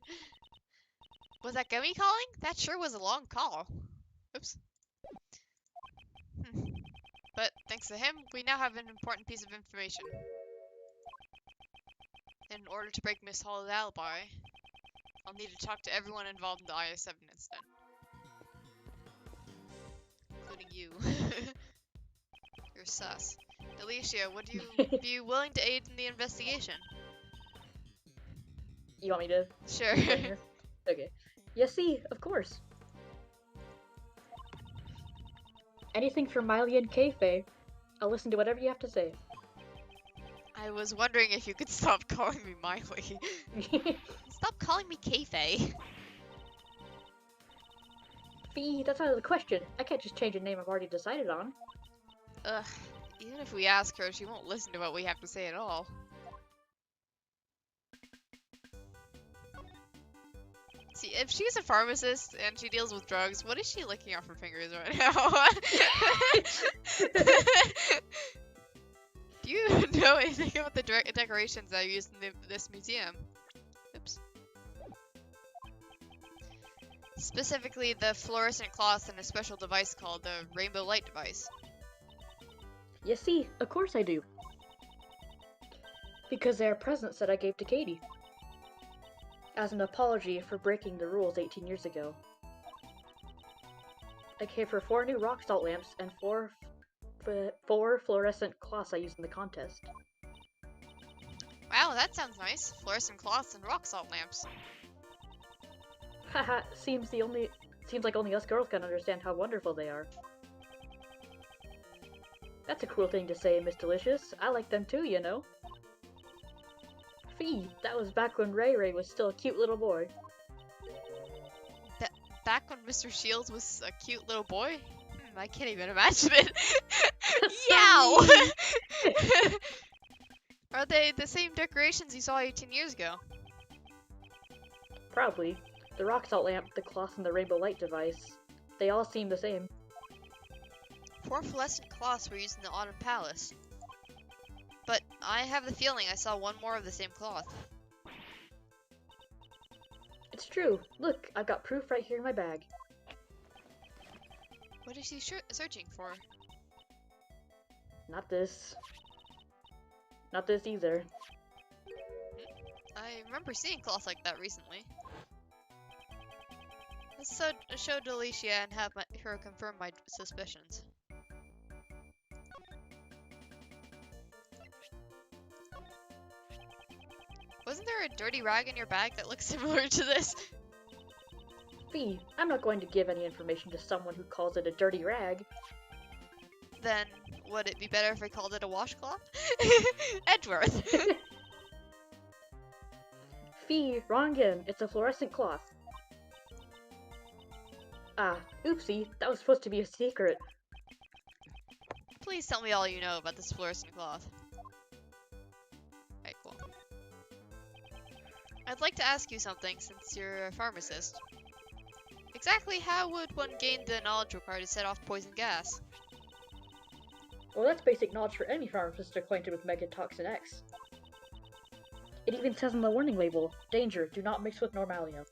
Was that Gummy calling? That sure was a long call. Oops. But thanks to him, we now have an important piece of information. In order to break Miss Hall's alibi, I'll need to talk to everyone involved in the IS-7 incident. Including you. You're sus. Delicia, would you be willing to aid in the investigation? You want me to? Sure. Okay. Yes, see, of course. Anything from Miley and Kayfabe. I'll listen to whatever you have to say. I was wondering if you could stop calling me Miley. Stop calling me Kayfabe. Fee, that's out of the question. I can't just change a name I've already decided on. Ugh, even if we ask her, she won't listen to what we have to say at all. See, if she's a pharmacist and she deals with drugs, what is she licking off her fingers right now? Do you know anything about the decorations that are used in this museum? Oops. Specifically, the fluorescent cloth and a special device called the rainbow light device. Yes, see, of course I do. Because they are presents that I gave to Katie. As an apology for breaking the rules 18 years ago. I gave her 4 new rock salt lamps and 4 fluorescent cloths I used in the contest. Wow, that sounds nice. Fluorescent cloths and rock salt lamps. Haha, seems like only us girls can understand how wonderful they are. That's a cool thing to say, Miss Delicious. I like them too, you know. Fee, that was back when Ray Ray was still a cute little boy. Back when Mr. Shields was a cute little boy? I can't even imagine it. Yow! Are they the same decorations you saw 18 years ago? Probably. The rock salt lamp, the cloth, and the rainbow light device. They all seem the same. 4 fluorescent cloths were used in the Autumn Palace. But I have the feeling I saw one more of the same cloth. It's true. Look, I've got proof right here in my bag. What is he searching for? Not this. Not this either. I remember seeing cloth like that recently. Let's show Delicia and have her confirm my suspicions. Wasn't there a dirty rag in your bag that looks similar to this? Fee, I'm not going to give any information to someone who calls it a dirty rag. Then, would it be better if I called it a washcloth? Edgeworth! Fee, wrong again. It's a fluorescent cloth. Ah, oopsie. That was supposed to be a secret. Please tell me all you know about this fluorescent cloth. Alright, cool. I'd like to ask you something since you're a pharmacist. Exactly how would one gain the knowledge required to set off poison gas? Well, that's basic knowledge for any pharmacist acquainted with Megatoxin X. It even says on the warning label, danger, do not mix with normalium.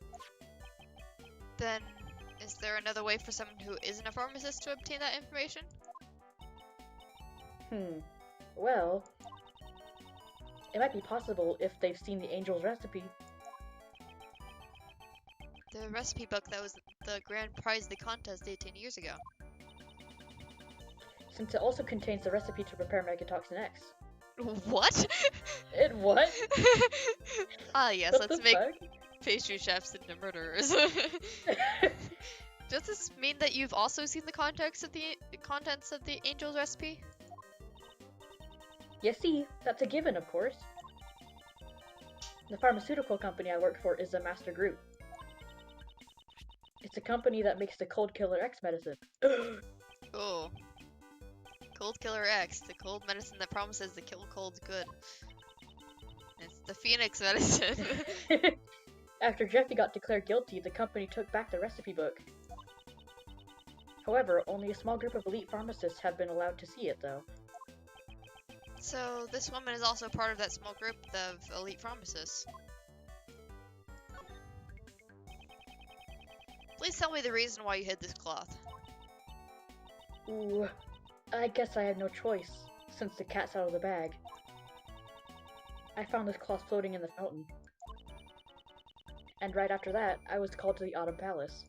Then, is there another way for someone who isn't a pharmacist to obtain that information? Well, it might be possible if they've seen the Angel's recipe. The recipe book that was the grand prize of the contest 18 years ago. Since it also contains the recipe to prepare Megatoxin X. What? It what? Ah yes, What let's the make fuck? pastry chefs into murderers. Does this mean that you've also seen the contents of the Angel's recipe? Yes, see, that's a given, of course. The pharmaceutical company I work for is the Master Group. It's a company that makes the Cold Killer X medicine. Oh. Cold Killer X, the cold medicine that promises to kill colds good. It's the Phoenix medicine. After Jeffy got declared guilty, the company took back the recipe book. However, only a small group of elite pharmacists have been allowed to see it, though. So, this woman is also part of that small group of elite pharmacists. Please tell me the reason why you hid this cloth. Ooh, I guess I had no choice, since the cat's out of the bag. I found this cloth floating in the fountain. And right after that, I was called to the Autumn Palace.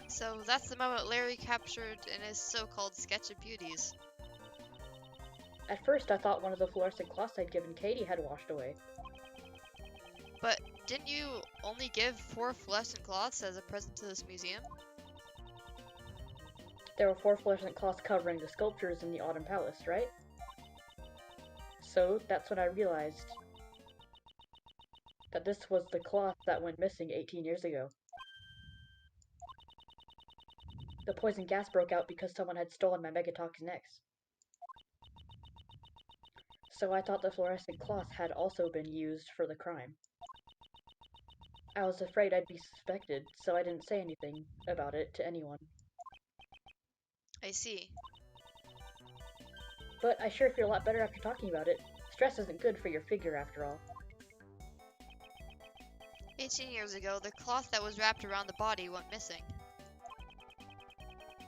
So that's the moment Larry captured in his so-called sketch of beauties. At first, I thought one of the fluorescent cloths I'd given Katie had washed away. But didn't you only give 4 fluorescent cloths as a present to this museum? There were 4 fluorescent cloths covering the sculptures in the Autumn Palace, right? So, that's when I realized that this was the cloth that went missing 18 years ago. The poison gas broke out because someone had stolen my Megatoxin X. So I thought the fluorescent cloth had also been used for the crime. I was afraid I'd be suspected, so I didn't say anything about it to anyone. I see. But I sure feel a lot better after talking about it. Stress isn't good for your figure after all. 18 years ago, the cloth that was wrapped around the body went missing.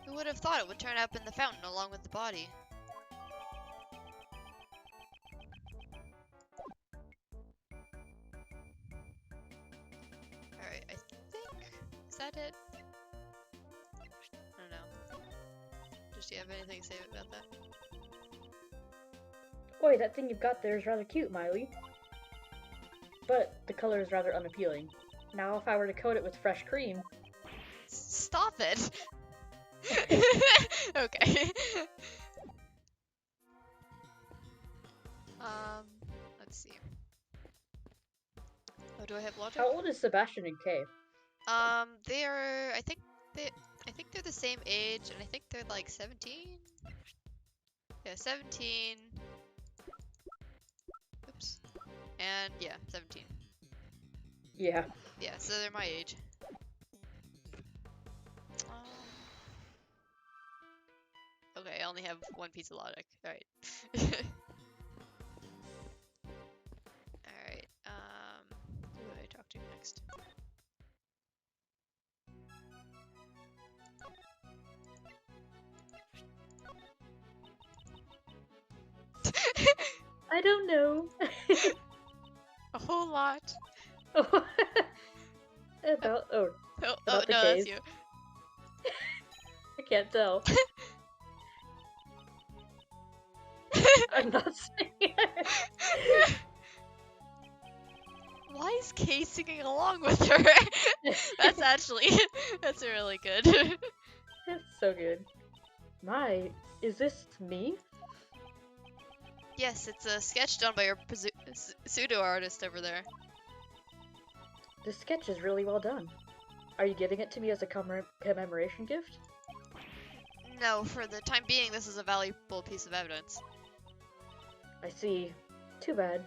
Who would have thought it would turn up in the fountain along with the body? Alright, I think... Is that it? I don't know. Do you have anything to say about that? Boy, that thing you've got there is rather cute, Miley. But the color is rather unappealing. Now if I were to coat it with fresh cream... Stop it! Okay. Let's see. Oh, do I have logic? How old is Sebastian and Kay? They are, I think they're the same age, and I think they're like 17? Yeah, 17. Oops. And, yeah, 17. Yeah. Yeah, so they're my age. Okay, I only have one piece of logic. Alright. Alright, who do I talk to next? I don't know. A whole lot. About Oh, about the no, cave. that's you. I can't tell. I'm not saying it. Why is Kay singing along with her? That's actually, that's really good. That's so good. My, is this me? Yes, it's a sketch done by your pseudo artist over there. This sketch is really well done. Are you giving it to me as a commemoration gift? No, for the time being, this is a valuable piece of evidence. I see. Too bad.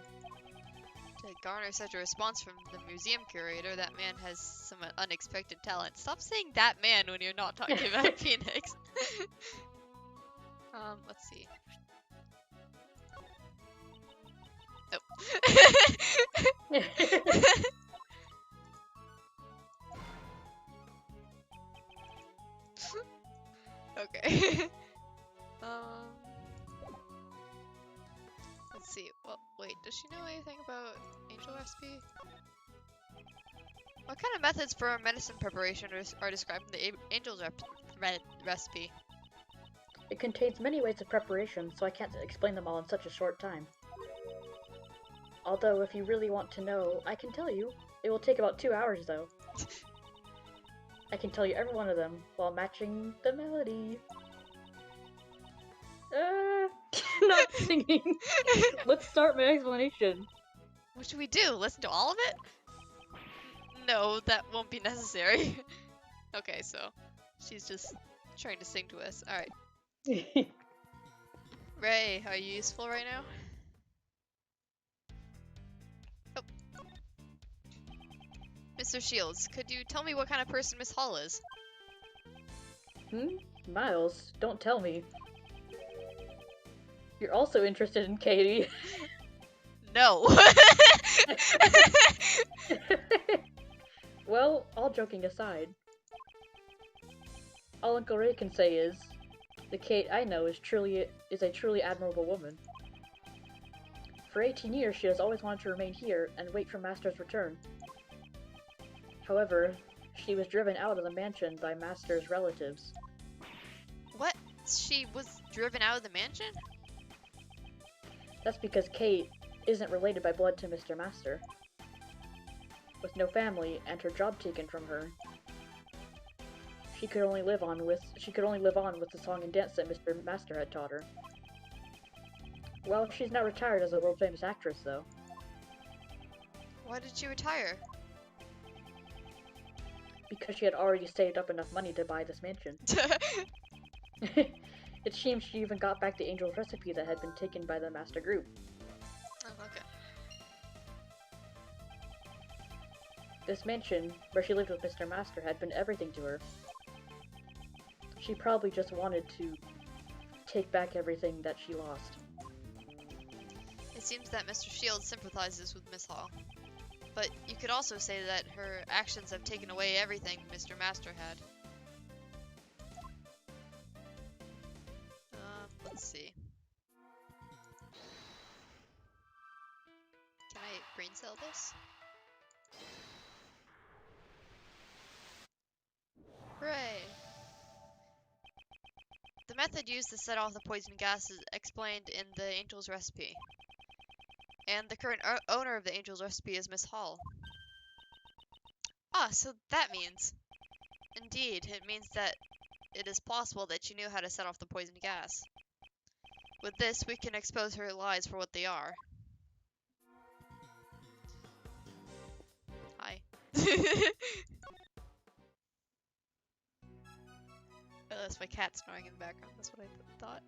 To garner such a response from the museum curator, that man has some unexpected talent. Stop saying that man when you're not talking about Phoenix. Let's see. Oh. Okay. Let's see. Well, wait, does she know anything about angel recipe? What kind of methods for medicine preparation are described in the angel's recipe? It contains many ways of preparation, so I can't explain them all in such a short time. Although, if you really want to know, I can tell you. It will take about 2 hours, though. I can tell you every one of them, while matching the melody. Not singing. Let's start my explanation. What should we do? Listen to all of it? No, that won't be necessary. Okay, so she's just trying to sing to us. Alright. Ray, are you useful right now? Oh. Mr. Shields, could you tell me what kind of person Miss Hall is? Miles, don't tell me. You're also interested in Katie. No. Well, all joking aside, all Uncle Ray can say is, the Kate I know is a truly admirable woman. For 18 years, she has always wanted to remain here and wait for Master's return. However, she was driven out of the mansion by Master's relatives. What? She was driven out of the mansion? That's because Kate isn't related by blood to Mr. Master. With no family and her job taken from her, she could only live on with the song and dance that Mr. Master had taught her. Well, she's now retired as a world-famous actress, though. Why did she retire? Because she had already saved up enough money to buy this mansion. It seems she even got back the Angel's recipe that had been taken by the Master Group. Oh, okay. This mansion, where she lived with Mr. Master, had been everything to her. She probably just wanted to take back everything that she lost. It seems that Mr. Shield sympathizes with Miss Hall. But you could also say that her actions have taken away everything Mr. Master had. Let's see. Can I brain cell this? Hooray! The method used to set off the poison gas is explained in the Angel's recipe. And the current owner of the Angel's recipe is Miss Hall. Ah, so that means... Indeed, it means that it is possible that she knew how to set off the poison gas. With this, we can expose her lies for what they are. Hi. Oh, that's my cat snoring in the background. That's what I thought.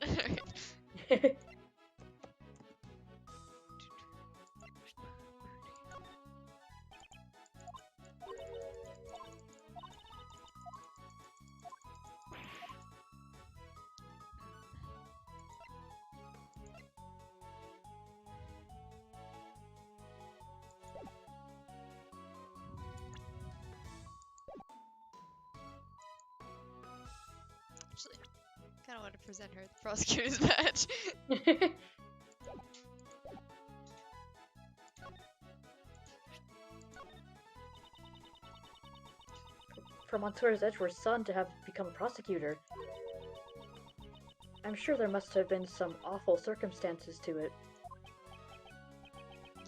Actually, I kind of want to present her the prosecutor's badge. For Monsieur Edgeworth's son to have become a prosecutor. I'm sure there must have been some awful circumstances to it.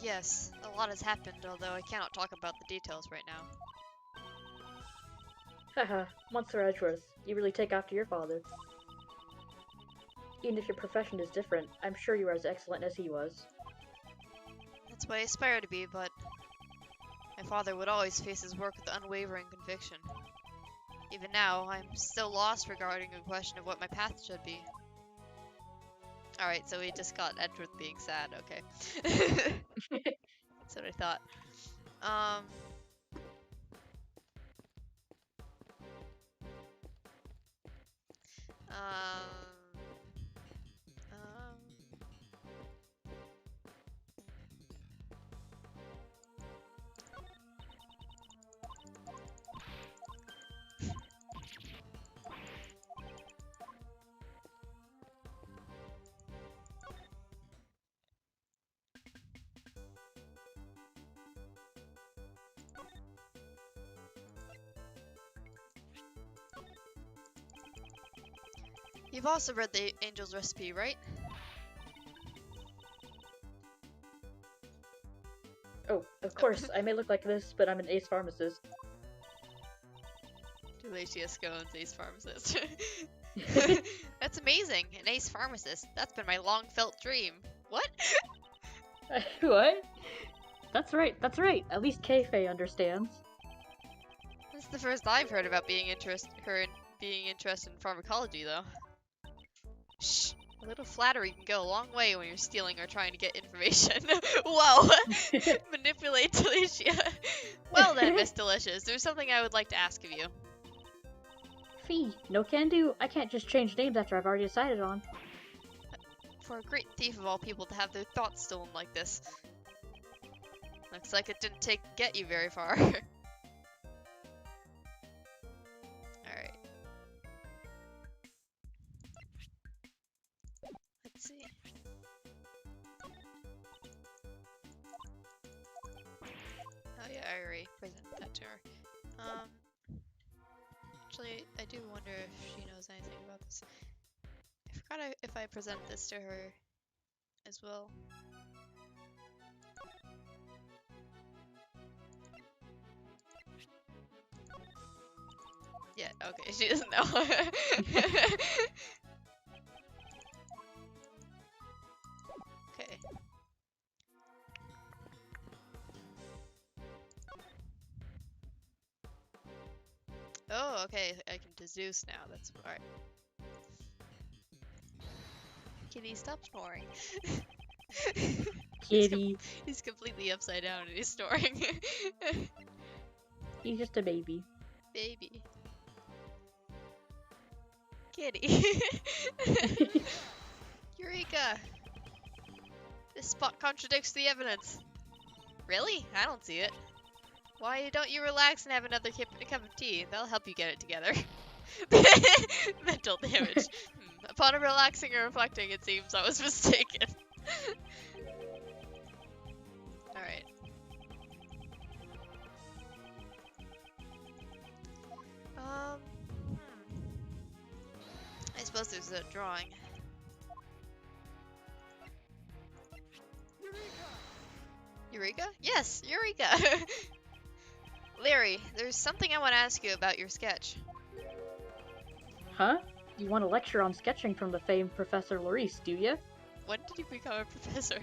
Yes, a lot has happened, although I cannot talk about the details right now. Haha, Monsieur Edgeworth, you really take after your father. Even if your profession is different, I'm sure you are as excellent as he was. That's what I aspire to be, but my father would always face his work with unwavering conviction. Even now, I'm still lost regarding the question of what my path should be. Alright, so we just got Edgeworth being sad, okay. That's what I thought. You've also read the Angel's recipe, right? Oh, of course, I may look like this, but I'm an ace pharmacist. Delacia Scones, ace pharmacist. That's amazing, an ace pharmacist. That's been my long-felt dream. What? What? That's right, at least Kei-Fei understands. This is the first I've heard about being interested in pharmacology, though. Shh. A little flattery can go a long way when you're stealing or trying to get information. Whoa! Manipulate Delicia. Well then, Miss Delicious, there's something I would like to ask of you. Fee, no can do. I can't just change names after I've already decided on. For a great thief of all people to have their thoughts stolen like this. Looks like it didn't get you very far. Alright. Let's see. Oh yeah, I already presented that to her. Actually, I do wonder if she knows anything about this. I forgot if I presented this to her as well. Yeah, Okay, she doesn't know. Okay. Oh, okay, I can deduce now. That's alright. Kitty, stop snoring. Kitty. He's completely upside down and he's snoring. He's just a baby. Baby. Kitty. Eureka! This spot contradicts the evidence. Really? I don't see it. Why don't you relax and have another cup of tea? That'll help you get it together. Mental damage. Upon relaxing and reflecting, it seems I was mistaken. Alright. I suppose there's a drawing. Eureka? Yes, Eureka! Larry, there's something I want to ask you about your sketch. Huh? You want a lecture on sketching from the famed Professor Larice, do you? When did you become a professor?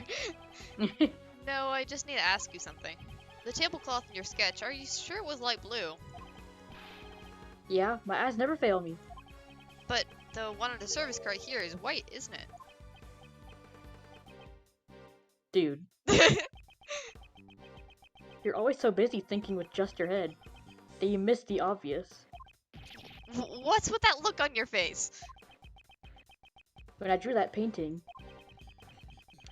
No, I just need to ask you something. The tablecloth in your sketch, are you sure it was light blue? Yeah, my eyes never fail me. But the one on the service cart here is white, isn't it? Dude. You're always so busy thinking with just your head that you miss the obvious. What's with that look on your face? When I drew that painting,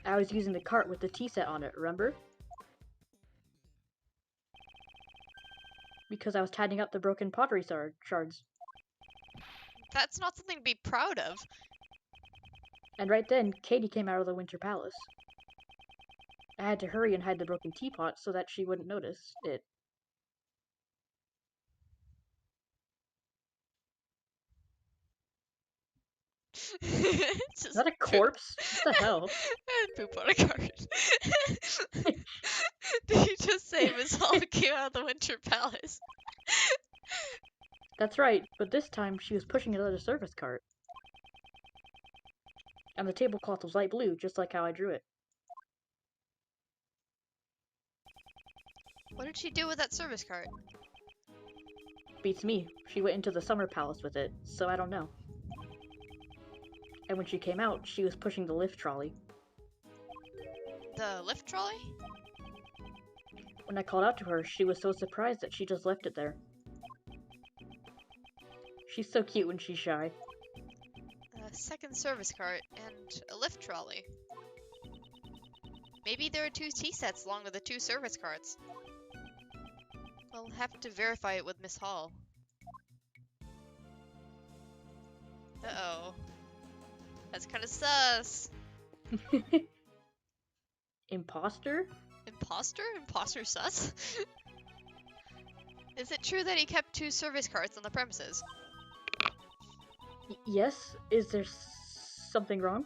I was using the cart with the tea set on it, remember? Because I was tidying up the broken pottery shards. That's not something to be proud of. And right then, Katie came out of the Winter Palace. I had to hurry and hide the broken teapot so that she wouldn't notice it. Is that a corpse? What the hell? And poop on a cart. Did you just say Miss Hall came out of the Winter Palace? That's right, but this time she was pushing another service cart. And the tablecloth was light blue, just like how I drew it. What did she do with that service cart? Beats me. She went into the summer palace with it, so I don't know. And when she came out, she was pushing the lift trolley. The lift trolley? When I called out to her, she was so surprised that she just left it there. She's so cute when she's shy. A second service cart and a lift trolley. Maybe there are 2 tea sets along with the 2 service carts. We'll have to verify it with Miss Hall. Uh-oh. That's kind of sus. Imposter? Imposter? Imposter sus? Is it true that he kept 2 service carts on the premises? Yes? Is there something wrong?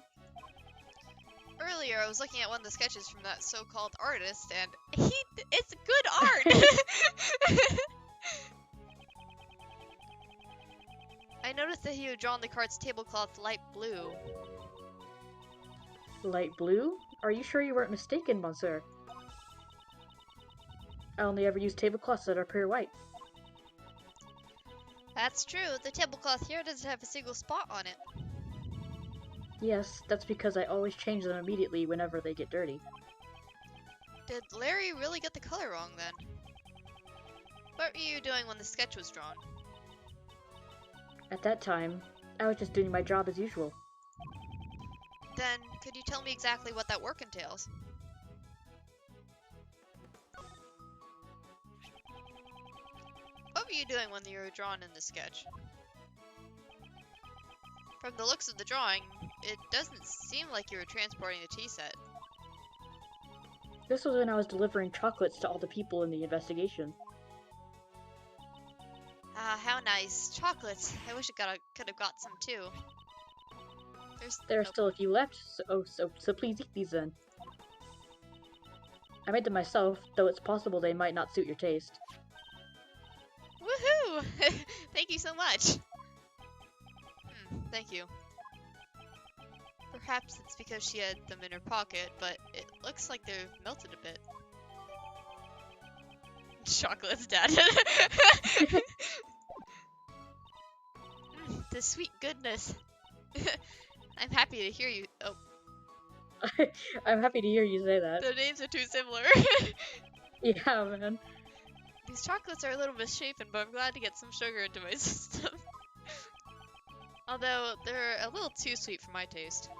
Earlier, I was looking at one of the sketches from that so-called artist, and it's good art! I noticed that he had drawn the cart's tablecloth light blue. Light blue? Are you sure you weren't mistaken, monsieur? I only ever use tablecloths that are pure white. That's true, the tablecloth here doesn't have a single spot on it. Yes, that's because I always change them immediately whenever they get dirty. Did Larry really get the color wrong then? What were you doing when the sketch was drawn? At that time, I was just doing my job as usual. Then, could you tell me exactly what that work entails? What were you doing when you were drawn in the sketch? From the looks of the drawing, it doesn't seem like you were transporting a tea set. This was when I was delivering chocolates to all the people in the investigation. Ah, how nice. Chocolates. I wish I could have got some too. There are still a few left, so please eat these then. I made them myself, though it's possible they might not suit your taste. Woohoo! Ooh, thank you so much. Thank you. Perhaps it's because she had them in her pocket, but it looks like they're melted a bit. Chocolate's dead. The sweet goodness. I'm happy to hear you. Oh, I'm happy to hear you say that. the names are too similar. Yeah, man. These chocolates are a little misshapen, but I'm glad to get some sugar into my system. Although, they're a little too sweet for my taste.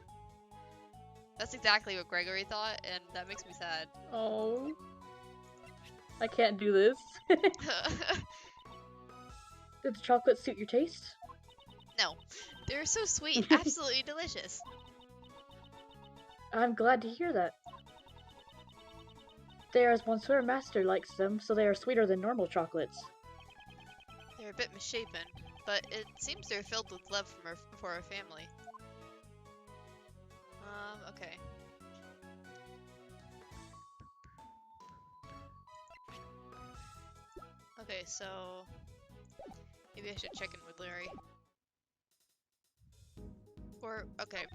That's exactly what Gregory thought, and that makes me sad. Oh. I can't do this. Did the chocolate suit your taste? No. They're so sweet. Absolutely delicious. I'm glad to hear that. They are as Monsieur Master likes them, so they are sweeter than normal chocolates. They're a bit misshapen, but it seems they're filled with love for our family. Okay. Okay, so maybe I should check in with Larry. Or, okay.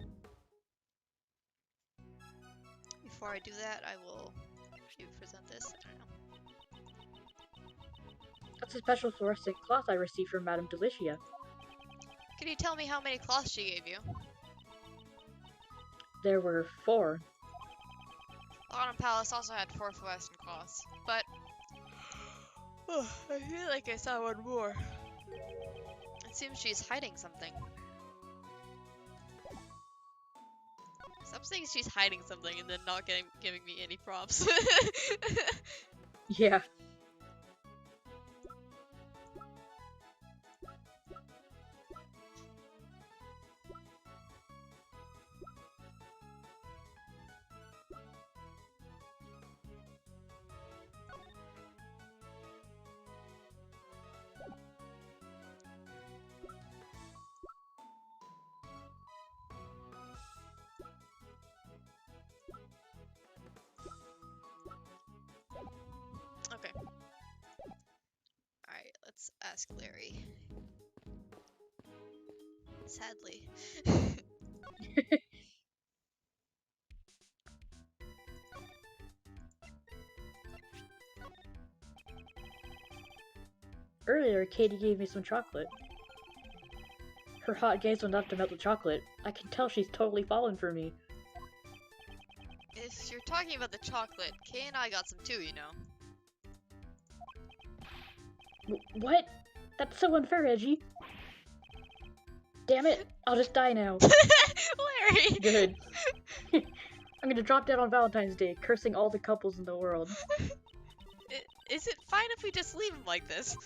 Before I do that, I will present this. I don't know. That's a special fluorescent cloth I received from Madame Delicia. Can you tell me how many cloths she gave you? There were 4. Autumn Palace also had 4 fluorescent cloths, but I feel like I saw one more. It seems she's hiding something. Stop saying she's hiding something and then not giving me any props. Yeah. Okay. Alright, let's ask Larry. Sadly. Earlier, Katie gave me some chocolate. Her hot gaze went up to melt the chocolate. I can tell she's totally fallen for me. If you're talking about the chocolate, Kay and I got some too, you know. What? That's so unfair, Edgy. Damn it, I'll just die now. Larry! Good. I'm gonna drop dead on Valentine's Day, cursing all the couples in the world. Is it fine if we just leave him like this?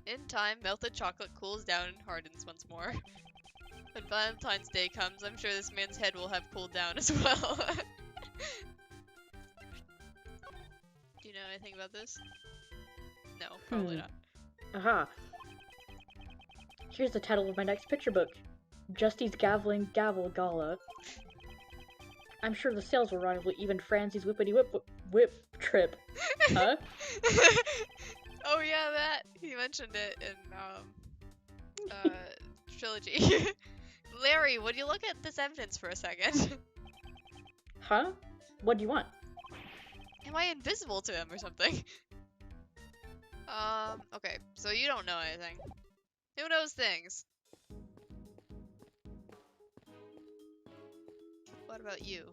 In time, melted chocolate cools down and hardens once more. When Valentine's Day comes, I'm sure this man's head will have cooled down as well. Do you know anything about this? No, probably not. Aha. Here's the title of my next picture book. Justy's Gaveling Gavel Gala. I'm sure the sales will rival even Franzie's Whippity Whip trip. Huh? Oh yeah, that! He mentioned it in, Trilogy. Larry, would you look at this evidence for a second? Huh? What do you want? Am I invisible to him or something? Okay, so you don't know anything. Who knows things? What about you?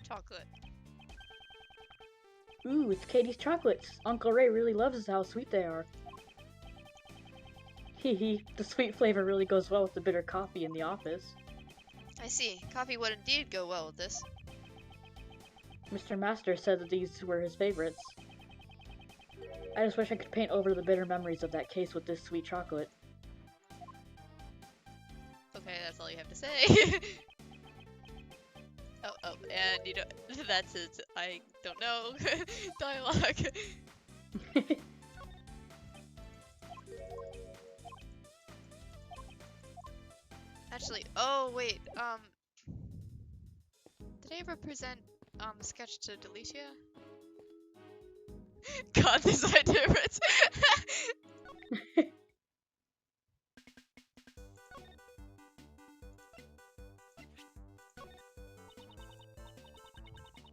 Chocolate. Ooh, it's Katie's chocolates. Uncle Ray really loves how sweet they are. Hee, the sweet flavor really goes well with the bitter coffee in the office. I see. Coffee would indeed go well with this. Mr. Master said that these were his favorites. I just wish I could paint over the bitter memories of that case with this sweet chocolate. Okay, that's all you have to say. Oh, and you don't. That's it. I don't know. Dialogue. Actually, oh wait. Did I ever present the sketch to Delicia? God, this eye difference.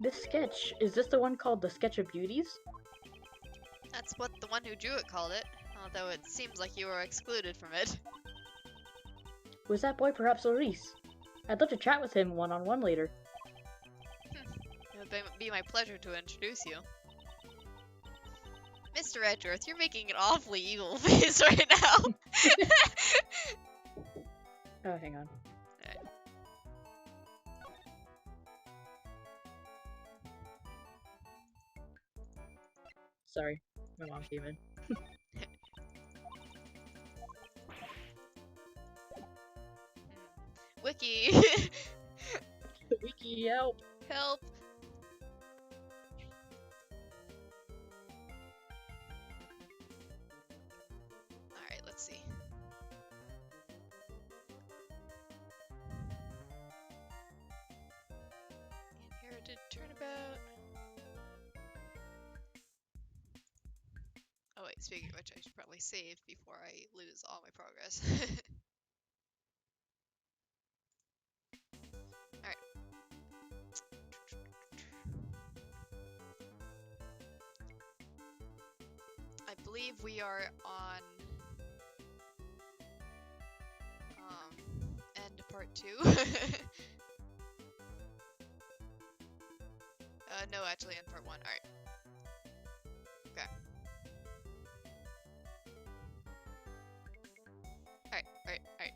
This sketch, is this the one called The Sketch of Beauties? That's what the one who drew it called it, although it seems like you were excluded from it. Was that boy perhaps Maurice? I'd love to chat with him one-on-one later. It would be my pleasure to introduce you. Mr. Edgeworth, you're making an awfully evil face right now. Oh, hang on. Sorry, my mom came in. Wiki! Wiki, help! Help! Alright, let's see. Inherited turnabout. Oh wait, speaking of which, I should probably save before I lose all my progress. Alright. I believe we are on end of part 2. No, actually end part 1. Alright. Okay. Alright.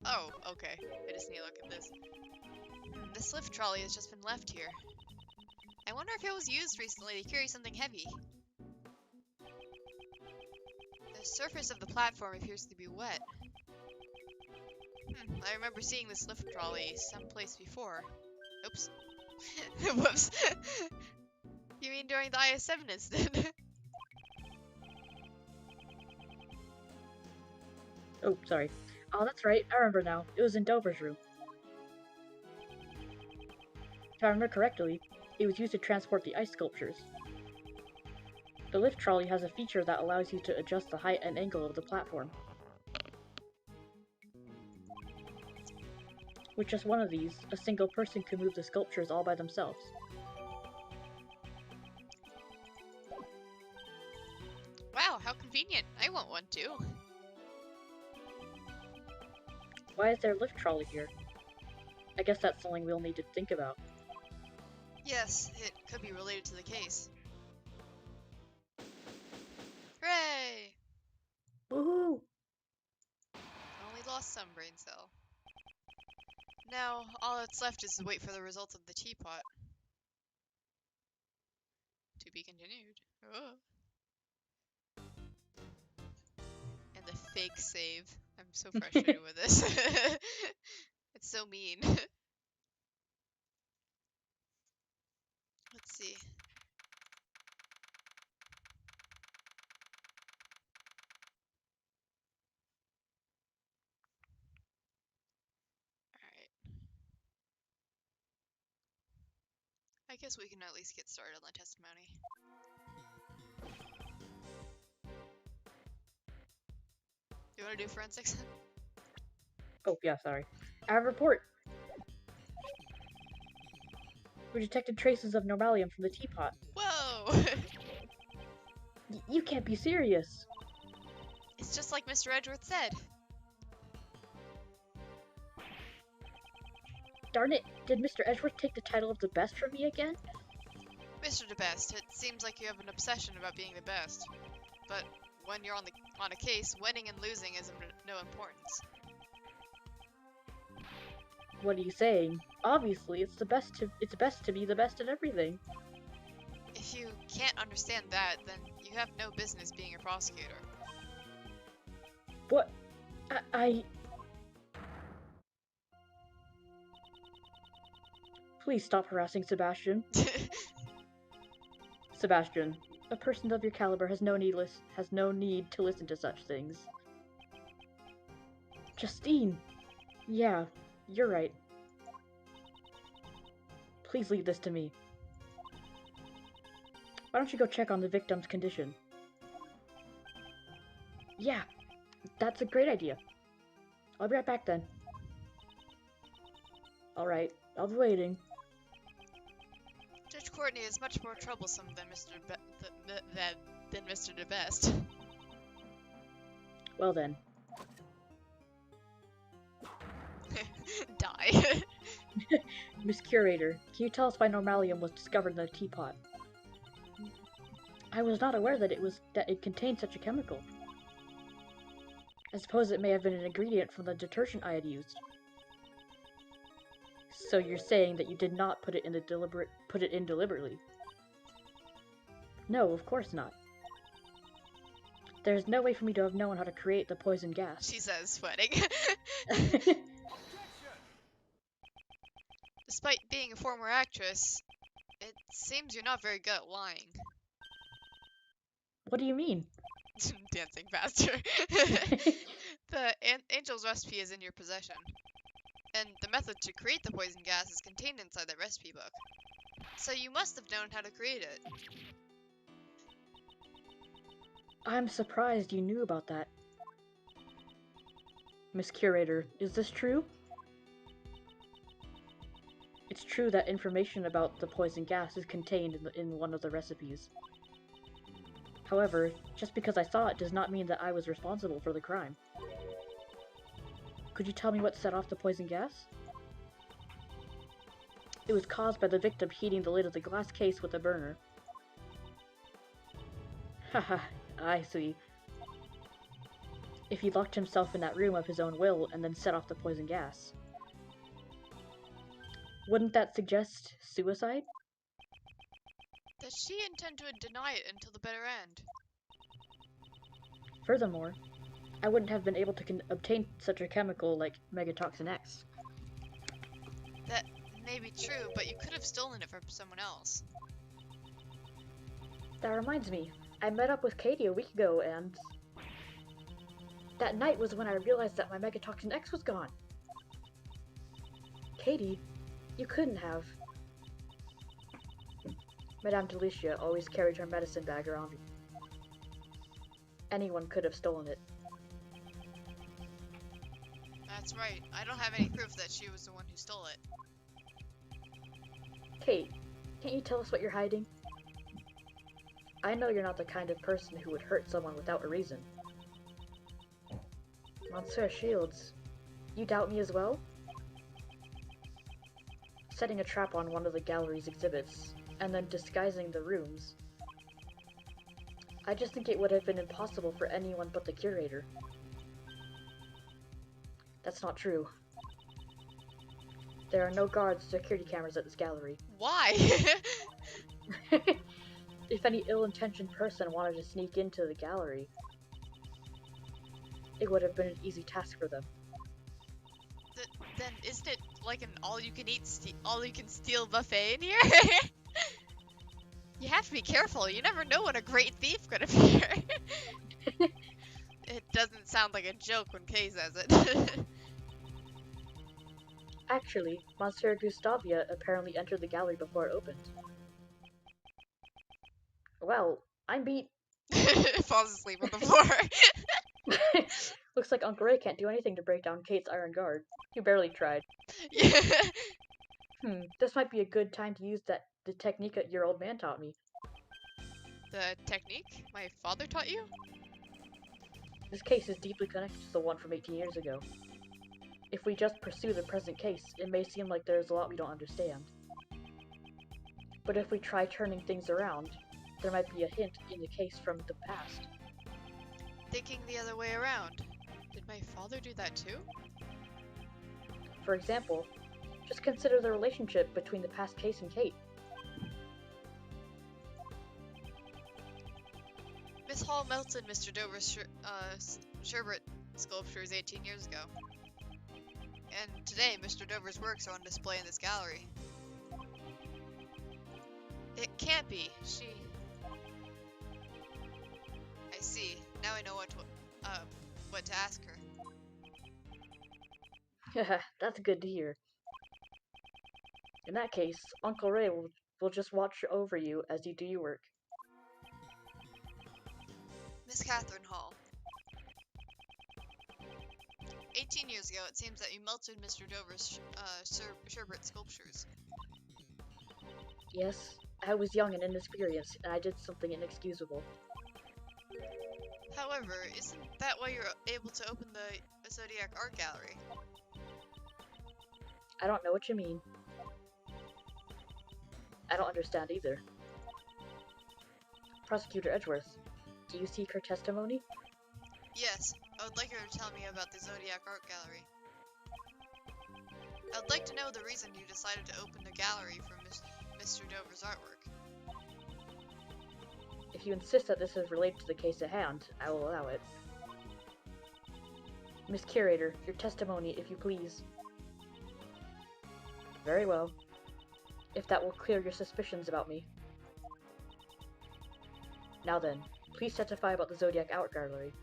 Oh, okay. I just need to look at this. This lift trolley has just been left here. I wonder if it was used recently to carry something heavy. The surface of the platform appears to be wet. I remember seeing this lift trolley someplace before. Oops. Whoops. You mean during the IS-7 incident? Oh, sorry. Oh, that's right. I remember now. It was in Dover's room. If I remember correctly, it was used to transport the ice sculptures. The lift trolley has a feature that allows you to adjust the height and angle of the platform. With just one of these, a single person can move the sculptures all by themselves. Wow, how convenient. I want one too. Why is there a lift trolley here? I guess that's something we'll need to think about. Yes, it could be related to the case. Hooray! Woohoo! Only lost some brain cell. Now, all that's left is to wait for the results of the teapot. To be continued. Oh. And the fake save. I'm so frustrated with this. It's so mean. Let's see. Alright. I guess we can at least get started on the testimony. You want to do forensics? Oh, yeah, sorry. I have a report. We detected traces of normalium from the teapot. Whoa! You can't be serious! It's just like Mr. Edgeworth said. Darn it, did Mr. Edgeworth take the title of the best from me again? Mr. the Best, it seems like you have an obsession about being the best. But when you're on a case, winning and losing is of no importance. What are you saying? Obviously, it's best to be the best at everything. If you can't understand that, then you have no business being a prosecutor. What? I... Please stop harassing Sebastian. Sebastian, a person of your caliber has no need to listen to such things. Justine! Yeah, you're right. Please leave this to me. Why don't you go check on the victim's condition? Yeah, that's a great idea. I'll be right back then. Alright, I'll be waiting. Judge Courtney is much more troublesome than Mr. DeBest. Well then. Die. Miss Curator, can you tell us why normalium was discovered in the teapot? I was not aware that it contained such a chemical. I suppose it may have been an ingredient from the detergent I had used. So you're saying that you did not put it in deliberately? No, of course not. There's no way for me to have known how to create the poison gas. She says, sweating. Despite being a former actress, it seems you're not very good at lying. What do you mean? Dancing faster. The angel's recipe is in your possession, and the method to create the poison gas is contained inside the recipe book. So you must have known how to create it. I'm surprised you knew about that. Miss Curator, is this true? It's true that information about the poison gas is contained in one of the recipes. However, just because I saw it does not mean that I was responsible for the crime. Could you tell me what set off the poison gas? It was caused by the victim heating the lid of the glass case with a burner. Haha, I see. If he locked himself in that room of his own will and then set off the poison gas. Wouldn't that suggest suicide? Does she intend to deny it until the bitter end? Furthermore, I wouldn't have been able to obtain such a chemical like megatoxin X. That may be true, but you could have stolen it from someone else. That reminds me, I met up with Katie a week ago and... that night was when I realized that my megatoxin X was gone. Katie, you couldn't have. Madame Delicia always carried her medicine bag around. Anyone could have stolen it. That's right. I don't have any proof that she was the one who stole it. Kate, can't you tell us what you're hiding? I know you're not the kind of person who would hurt someone without a reason. Monsieur Shields, you doubt me as well? Setting a trap on one of the gallery's exhibits, and then disguising the rooms. I just think it would have been impossible for anyone but the curator. That's not true. There are no guards or security cameras at this gallery. Why? If any ill-intentioned person wanted to sneak into the gallery, it would have been an easy task for them. Then isn't it like an all-you-can-steal buffet in here? You have to be careful. You never know when a great thief could appear. It doesn't sound like a joke when Kay says it. Actually, Monsieur Gustavia apparently entered the gallery before it opened. Well, I'm beat. Falls asleep on the floor. Looks like Uncle Ray can't do anything to break down Kate's iron guard. He barely tried. Yeah. This might be a good time to use the technique that your old man taught me. The technique my father taught you? This case is deeply connected to the one from 18 years ago. If we just pursue the present case, it may seem like there's a lot we don't understand. But if we try turning things around, there might be a hint in the case from the past. Thinking the other way around. Did my father do that too? For example, just consider the relationship between the past case and Kate. Miss Hall melted Mr. Dover's sherbet sculptures 18 years ago. And today, Mr. Dover's works are on display in this gallery. It can't be. see. Now I know what to ask her. That's good to hear. In that case, Uncle Ray will just watch over you as you do your work. Miss Catherine Hall. 18 years ago, it seems that you melted Mr. Dover's sherbet sculptures. Yes, I was young and inexperienced, and I did something inexcusable. However, isn't that why you're able to open the Zodiac Art Gallery? I don't know what you mean. I don't understand either. Prosecutor Edgeworth, do you seek her testimony? Yes, I would like her to tell me about the Zodiac Art Gallery. I would like to know the reason you decided to open the gallery for Mr. Dover's artwork. If you insist that this is related to the case at hand, I will allow it. Miss Curator, your testimony, if you please. Very well. If that will clear your suspicions about me. Now then, please testify about the Zodiac Art Gallery.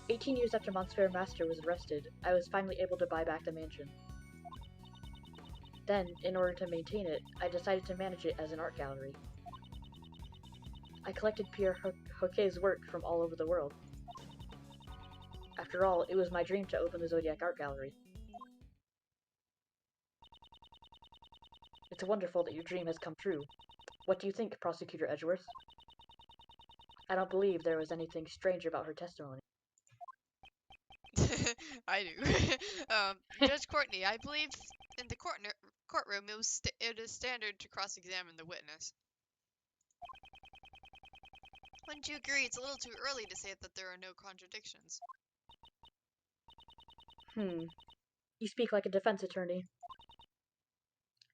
"18 years after Monsieur Master was arrested, I was finally able to buy back the mansion. Then, in order to maintain it, I decided to manage it as an art gallery. I collected Pierre Hoquet's work from all over the world. After all, it was my dream to open the Zodiac Art Gallery. It's wonderful that your dream has come true. What do you think, Prosecutor Edgeworth? I don't believe there was anything strange about her testimony." I do. Judge Courtney, I believe in the courtroom it is standard to cross-examine the witness. Wouldn't you agree it's a little too early to say that there are no contradictions? You speak like a defense attorney.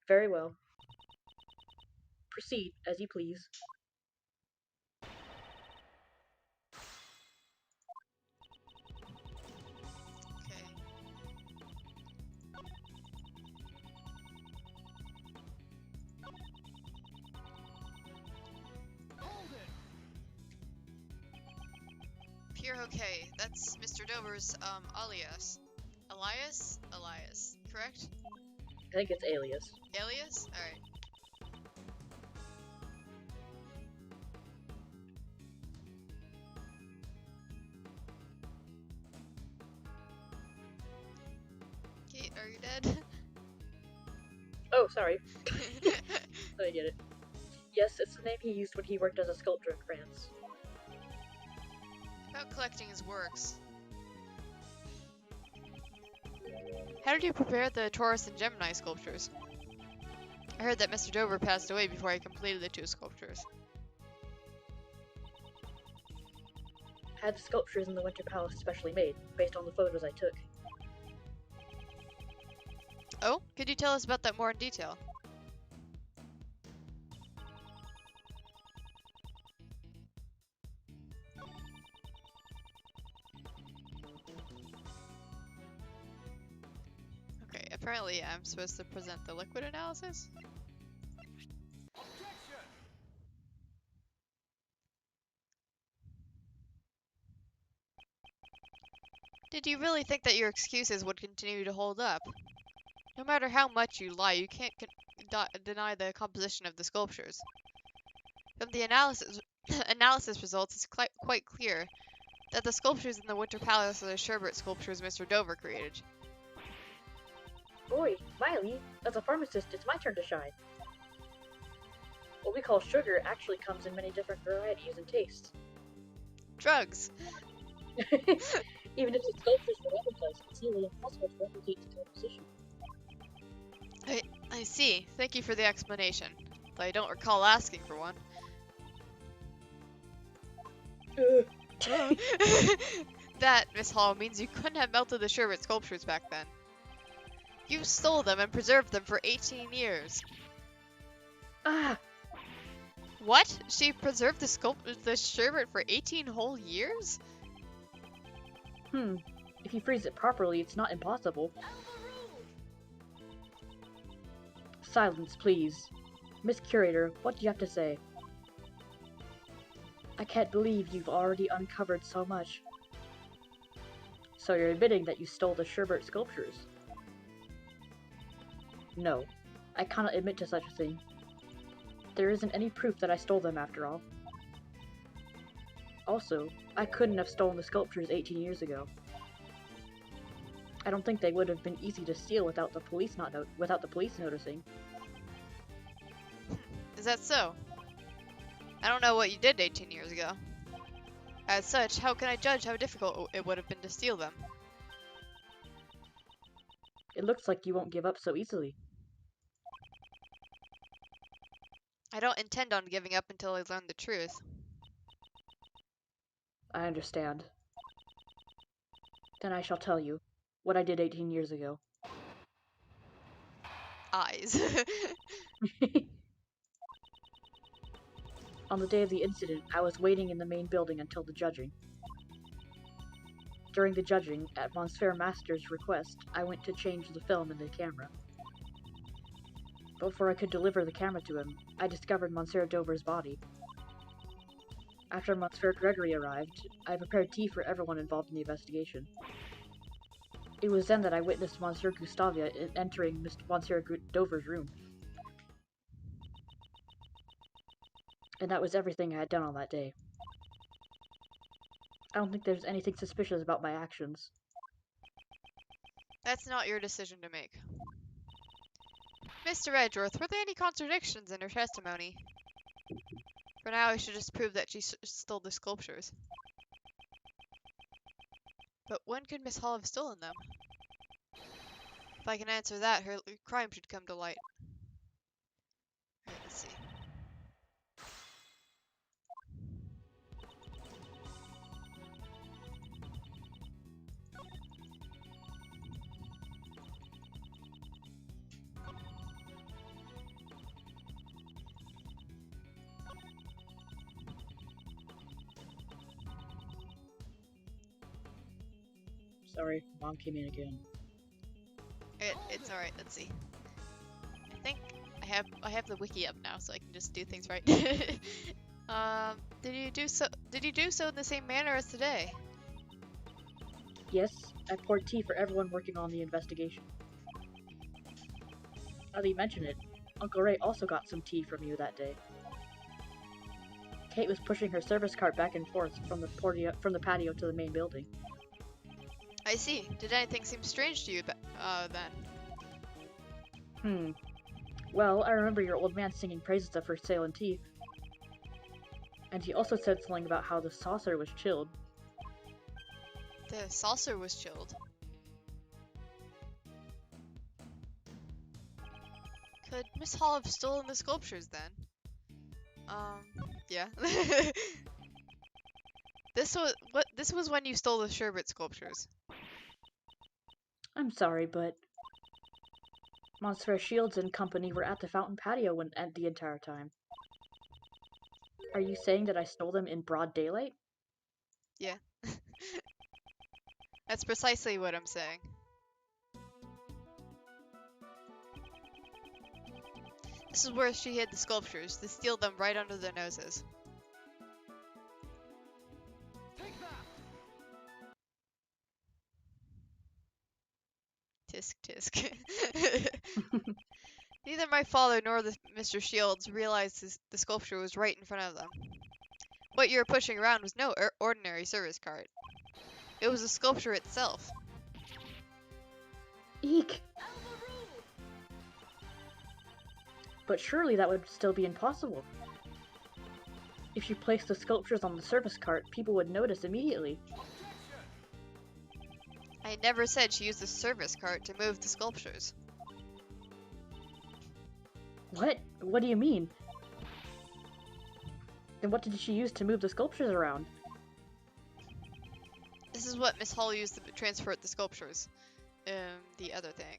Very well. Proceed, as you please. Okay. Pierre Hoquet, that's Mr. Dover's, alias. Elias, correct? I think it's alias. Alias? Alright. Kate, are you dead? Oh, sorry. I get it. Yes, it's the name he used when he worked as a sculptor in France. About collecting his works. How did you prepare the Taurus and Gemini sculptures? I heard that Mr. Dover passed away before he completed the two sculptures. I had the sculptures in the Winter Palace specially made, based on the photos I took. Oh? Could you tell us about that more in detail? Okay, apparently I'm supposed to present the liquid analysis? Did you really think that your excuses would continue to hold up? No matter how much you lie, you can't deny the composition of the sculptures. From the analysis results, it's quite clear that the sculptures in the Winter Palace are the sherbet sculptures Mr. Dover created. Boy, Miley, as a pharmacist, it's my turn to shine. What we call sugar actually comes in many different varieties and tastes. Drugs! Even if the sculptures were replicas, it's nearly impossible to replicate the composition. I see. Thank you for the explanation. Though I don't recall asking for one. That, Miss Hall, means you couldn't have melted the sherbet sculptures back then. You stole them and preserved them for 18 years. Ah! What? She preserved the sherbet for 18 whole years? If you freeze it properly, it's not impossible. Silence, please. Miss Curator, what do you have to say? I can't believe you've already uncovered so much. So you're admitting that you stole the Sherbert sculptures? No, I cannot admit to such a thing. There isn't any proof that I stole them after all. Also, I couldn't have stolen the sculptures 18 years ago. I don't think they would have been easy to steal without the police noticing. Is that so? I don't know what you did 18 years ago. As such, how can I judge how difficult it would have been to steal them? It looks like you won't give up so easily. I don't intend on giving up until I learn the truth. I understand. Then I shall tell you what I did 18 years ago. Eyes. On the day of the incident, I was waiting in the main building until the judging. During the judging, at Monsieur Master's request, I went to change the film in the camera. Before I could deliver the camera to him, I discovered Monsieur Dover's body. After Monsieur Gregory arrived, I prepared tea for everyone involved in the investigation. It was then that I witnessed Monsieur Gustavia entering Monsieur Dover's room. And that was everything I had done on that day. I don't think there's anything suspicious about my actions. That's not your decision to make. Mr. Edgeworth, were there any contradictions in her testimony? For now, I should just prove that she stole the sculptures. But when could Miss Hall have stolen them? If I can answer that, her crime should come to light. Alright, let's see. Sorry, Mom came in again. It's alright, let's see. I think I have the wiki up now, so I can just do things right. Did you do so in the same manner as today? Yes, I poured tea for everyone working on the investigation. Now that you mention it, Uncle Ray also got some tea from you that day. Kate was pushing her service cart back and forth from the patio to the main building. I see. Did anything seem strange to you then? Well, I remember your old man singing praises of her sale and tea. And he also said something about how the saucer was chilled. The saucer was chilled. Could Miss Hall have stolen the sculptures then? Yeah. This was when you stole the Sherbert sculptures. I'm sorry, but Monsieur Shields and company were at the fountain patio the entire time. Are you saying that I stole them in broad daylight? Yeah. That's precisely what I'm saying. This is where she hid the sculptures, to steal them right under their noses. Tisk tisk. Neither my father nor Mr. Shields realized the sculpture was right in front of them. What you were pushing around was no ordinary service cart. It was a sculpture itself. Eek! But surely that would still be impossible. If you placed the sculptures on the service cart, people would notice immediately. I never said she used the service cart to move the sculptures. What? What do you mean? Then what did she use to move the sculptures around? This is what Miss Hall used to transport the sculptures. The other thing.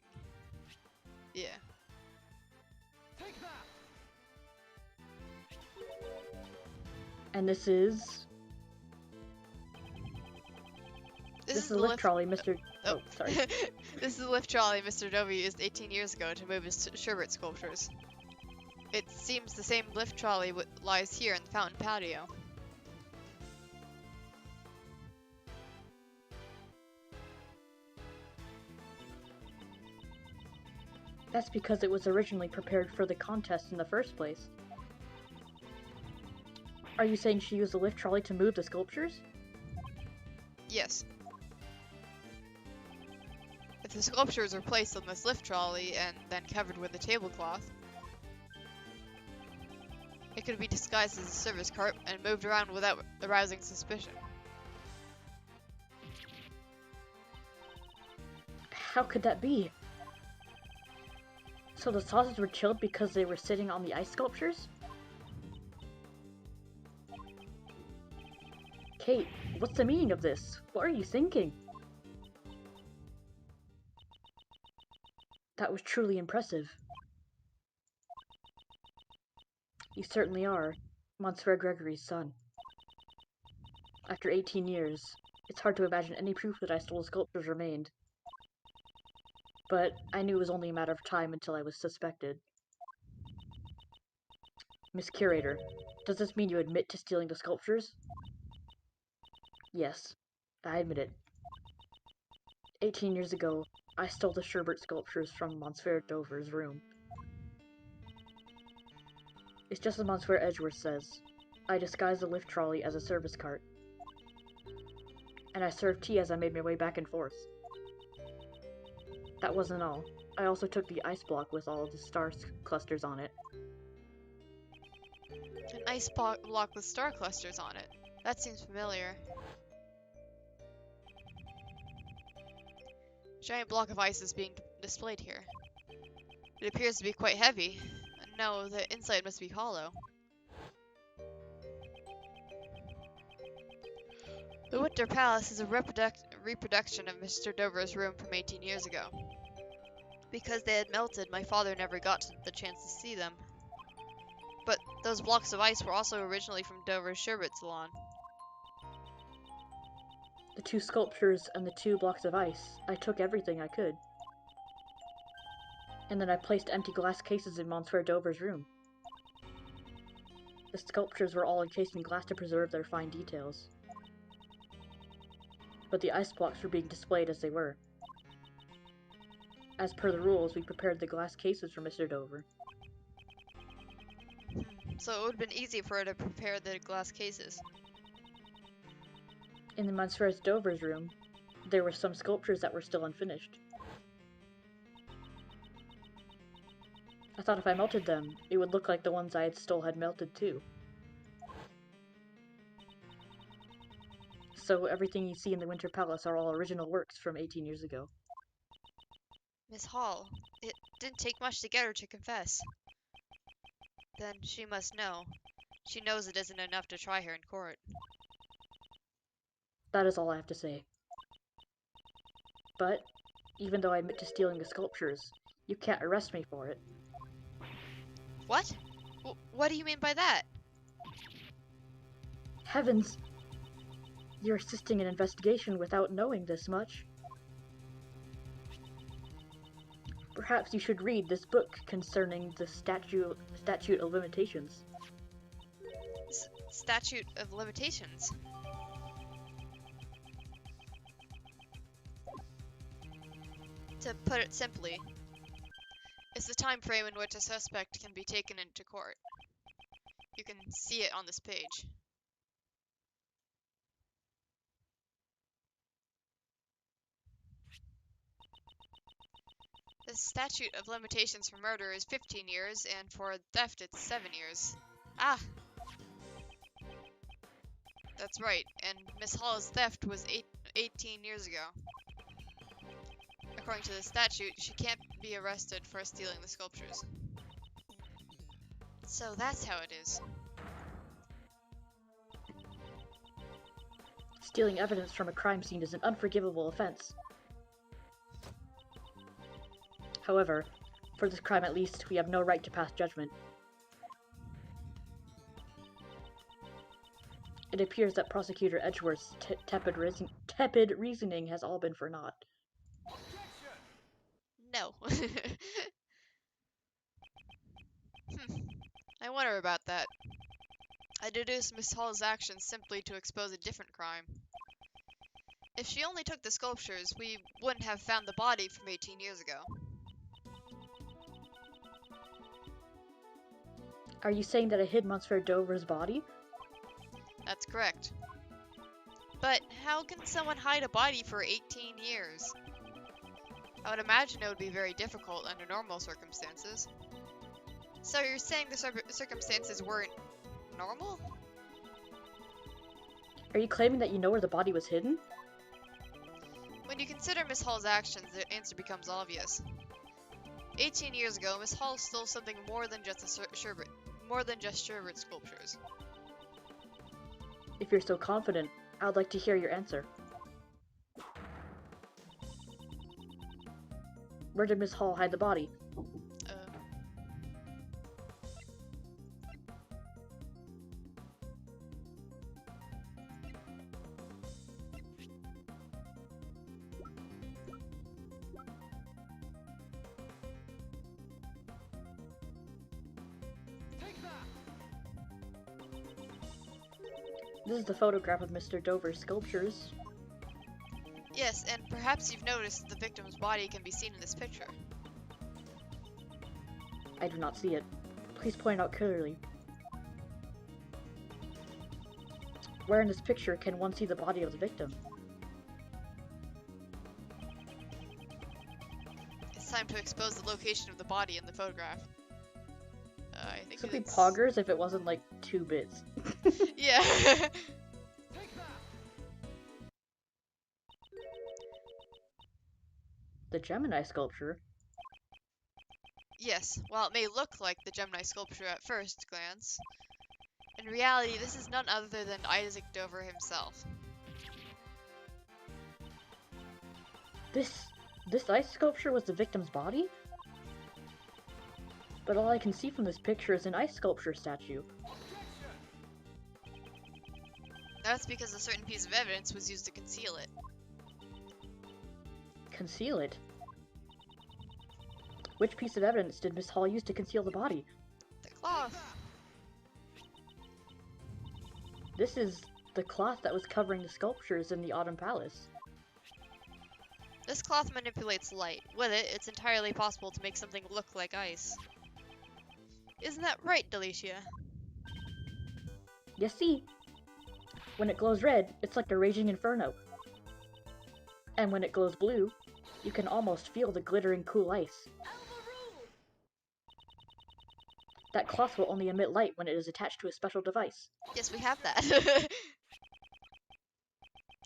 Yeah. And this is... This is the lift trolley, Mr. Oh, sorry. This is the lift trolley Mr. Dover used 18 years ago to move his sherbet sculptures. It seems the same lift trolley lies here in the fountain patio. That's because it was originally prepared for the contest in the first place. Are you saying she used the lift trolley to move the sculptures? Yes. If the sculptures were placed on this lift trolley and then covered with a tablecloth, it could be disguised as a service cart and moved around without arousing suspicion. How could that be? So the sauces were chilled because they were sitting on the ice sculptures? Kate, what's the meaning of this? What are you thinking? That was truly impressive. You certainly are, Monsieur Gregory's son. After 18 years, it's hard to imagine any proof that I stole the sculptures remained. But I knew it was only a matter of time until I was suspected. Miss Curator, does this mean you admit to stealing the sculptures? Yes, I admit it. 18 years ago, I stole the sherbet sculptures from Monsieur Dover's room. It's just as Monsieur Edgeworth says. I disguised the lift trolley as a service cart. And I served tea as I made my way back and forth. That wasn't all. I also took the ice block with all of the star clusters on it. An ice block with star clusters on it. That seems familiar. A giant block of ice is being displayed here. It appears to be quite heavy. No, the inside must be hollow. The Winter Palace is a reproduction of Mr. Dover's room from 18 years ago. Because they had melted, my father never got the chance to see them. But those blocks of ice were also originally from Dover's sherbet salon. The 2 sculptures and the 2 blocks of ice, I took everything I could. And then I placed empty glass cases in Monsieur Dover's room. The sculptures were all encased in glass to preserve their fine details. But the ice blocks were being displayed as they were. As per the rules, we prepared the glass cases for Mr. Dover. So it would have been easy for her to prepare the glass cases. In the Monsieur Dover's room, there were some sculptures that were still unfinished. I thought if I melted them, it would look like the ones I had stole had melted too. So everything you see in the Winter Palace are all original works from 18 years ago. Miss Hall, it didn't take much to get her to confess. Then she must know. She knows it isn't enough to try her in court. That is all I have to say. But, even though I admit to stealing the sculptures, you can't arrest me for it. What? What do you mean by that? Heavens! You're assisting an investigation without knowing this much. Perhaps you should read this book concerning the statute of limitations. Statute of limitations? To put it simply, it's the time frame in which a suspect can be taken into court. You can see it on this page. The statute of limitations for murder is 15 years, and for theft it's 7 years. Ah! That's right, and Miss Hall's theft was 18 years ago. According to the statute, she can't be arrested for stealing the sculptures. So that's how it is. Stealing evidence from a crime scene is an unforgivable offense. However, for this crime at least, we have no right to pass judgment. It appears that Prosecutor Edgeworth's tepid reasoning has all been for naught. Objection! No. I wonder about that. I deduce Miss Hall's actions simply to expose a different crime. If she only took the sculptures, we wouldn't have found the body from 18 years ago. Are you saying that I hid Monsieur Dover's body? That's correct. But how can someone hide a body for 18 years? I would imagine it would be very difficult under normal circumstances. So you're saying the circumstances weren't normal? Are you claiming that you know where the body was hidden? When you consider Miss Hall's actions, the answer becomes obvious. 18 years ago, Miss Hall stole something more than just sherbet sculptures. If you're so confident, I'd like to hear your answer. Where did Miss Hall hide the body? This is the photograph of Mr. Dover's sculptures. Yes, and perhaps you've noticed that the victim's body can be seen in this picture. I do not see it. Please point out clearly. Where in this picture can one see the body of the victim? It's time to expose the location of the body in the photograph. I think This would be it's... poggers if it wasn't like 2 bits. Yeah. The Gemini sculpture? Yes, while it may look like the Gemini sculpture at first glance, in reality this is none other than Isaac Dover himself. This ice sculpture was the victim's body? But all I can see from this picture is an ice sculpture statue. That's because a certain piece of evidence was used to conceal it. Conceal it? Which piece of evidence did Miss Hall use to conceal the body? The cloth. This is the cloth that was covering the sculptures in the Autumn Palace. This cloth manipulates light. With it, it's entirely possible to make something look like ice. Isn't that right, Delicia? You see, when it glows red, it's like a raging inferno. And when it glows blue, you can almost feel the glittering cool ice. That cloth will only emit light when it is attached to a special device. Yes, we have that.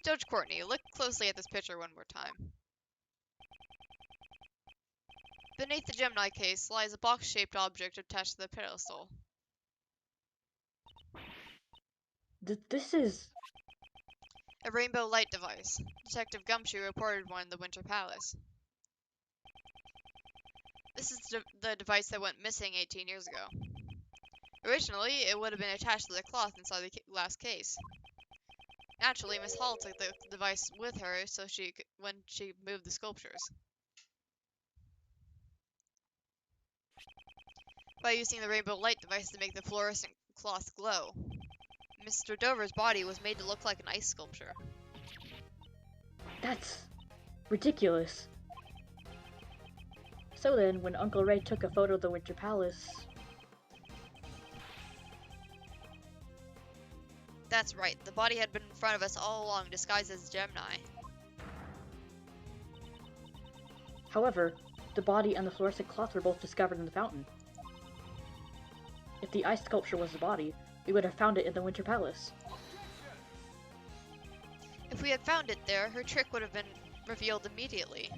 Judge Courtney, look closely at this picture one more time. Beneath the Gemini case lies a box-shaped object attached to the pedestal. This is... A rainbow light device. Detective Gumshoe reported one in the Winter Palace. This is the device that went missing 18 years ago. Originally, it would have been attached to the cloth inside the glass case. Naturally, Miss Hall took the device with her so when she moved the sculptures. By using the rainbow light device to make the fluorescent cloth glow, Mr. Dover's body was made to look like an ice sculpture. That's ridiculous. So then, when Uncle Ray took a photo of the Winter Palace... That's right, the body had been in front of us all along, disguised as Gemini. However, the body and the fluorescent cloth were both discovered in the fountain. If the ice sculpture was the body, we would have found it in the Winter Palace. If we had found it there, her trick would have been revealed immediately.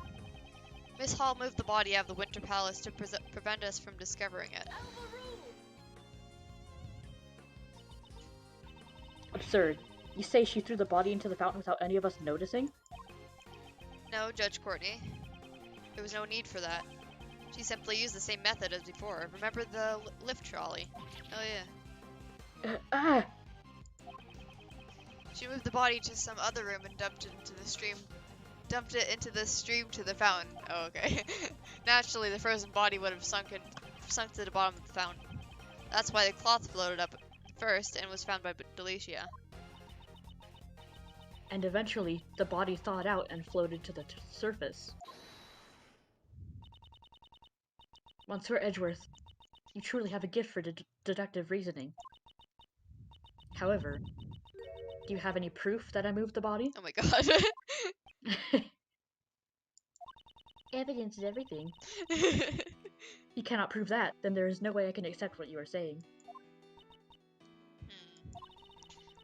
Miss Hall moved the body out of the Winter Palace to prevent us from discovering it. Absurd. You say she threw the body into the fountain without any of us noticing? No, Judge Courtney. There was no need for that. She simply used the same method as before. Remember the lift trolley? Oh yeah. She moved the body to some other room and dumped it into the stream dumped it into the stream to the fountain. Oh, okay. Naturally, the frozen body would have sunk to the bottom of the fountain. That's why the cloth floated up first and was found by Delicia. And eventually, the body thawed out and floated to the surface. Monsieur Edgeworth, you truly have a gift for deductive reasoning. However, do you have any proof that I moved the body? Oh my god. Evidence is everything. You cannot prove that, then there is no way I can accept what you are saying.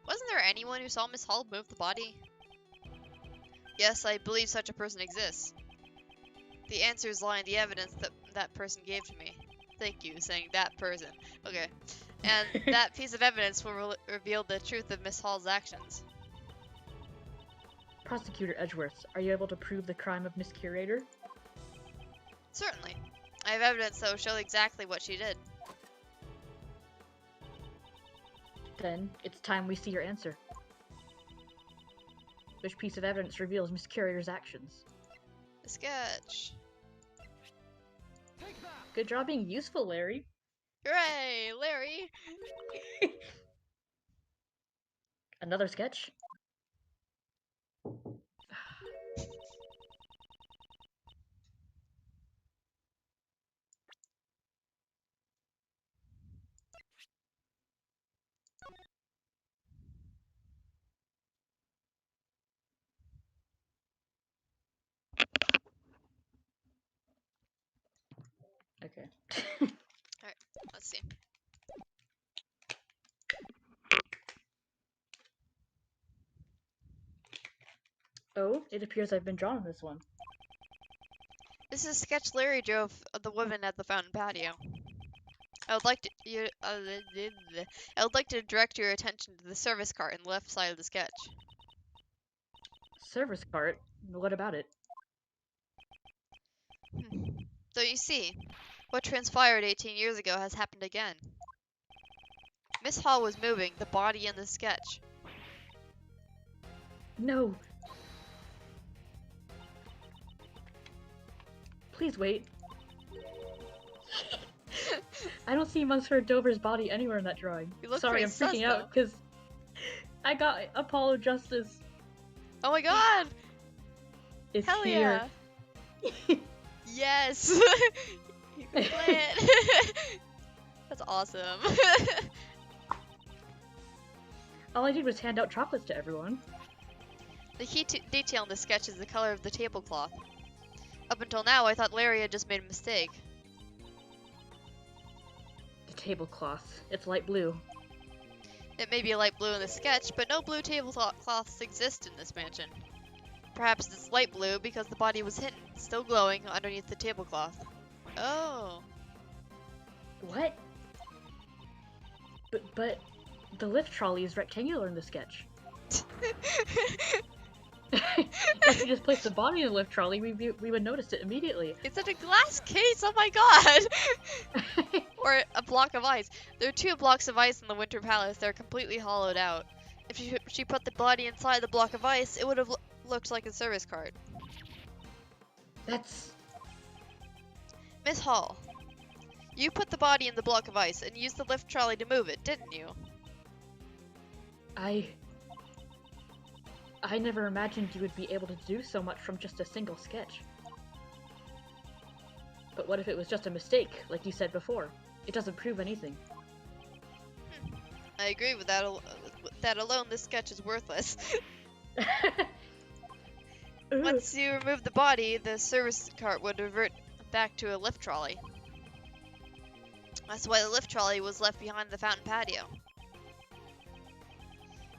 Wasn't there anyone who saw Miss Hall move the body? Yes, I believe such a person exists. The answers lie in the evidence that person gave to me. Thank you, saying that person. Okay. And that piece of evidence will reveal the truth of Miss Hall's actions. Prosecutor Edgeworth, are you able to prove the crime of Miss Curator? Certainly. I have evidence that will show exactly what she did. Then, it's time we see your answer. Which piece of evidence reveals Miss Curator's actions? A sketch. Good job being useful, Larry. Hooray, Larry! Another sketch? Okay. Alright, let's see. Oh, it appears I've been drawn in this one. This is a sketch Larry drew of the woman at the fountain patio. I would like to direct your attention to the service cart on the left side of the sketch. Service cart? What about it? So you see, what transpired 18 years ago has happened again. Miss Hall was moving the body in the sketch. No! Please wait. I don't see Monsieur Dover's body anywhere in that drawing. Sorry, I'm freaking out because I got Apollo Justice. Oh my god! It's Hell here. Yeah! Yes! You can play it! That's awesome. All I did was hand out chocolates to everyone. The key detail in the sketch is the color of the tablecloth. Up until now, I thought Larry had just made a mistake. The tablecloth. It's light blue. It may be light blue in the sketch, but no blue tablecloths exist in this mansion. Perhaps it's light blue because the body was hidden, still glowing underneath the tablecloth. Oh. What? But the lift trolley is rectangular in the sketch. If we just placed the body in the lift trolley, we would notice it immediately. It's in a glass case, oh my god! Or a block of ice. There are 2 blocks of ice in the Winter Palace. They're completely hollowed out. If she put the body inside the block of ice, it would have looked like a service cart. That's... Miss Hall, you put the body in the block of ice and used the lift trolley to move it, didn't you? I never imagined you would be able to do so much from just a single sketch. But what if it was just a mistake, like you said before? It doesn't prove anything. I agree with that. That alone, this sketch is worthless. Once you remove the body, the service cart would revert back to a lift trolley. That's why the lift trolley was left behind the fountain patio.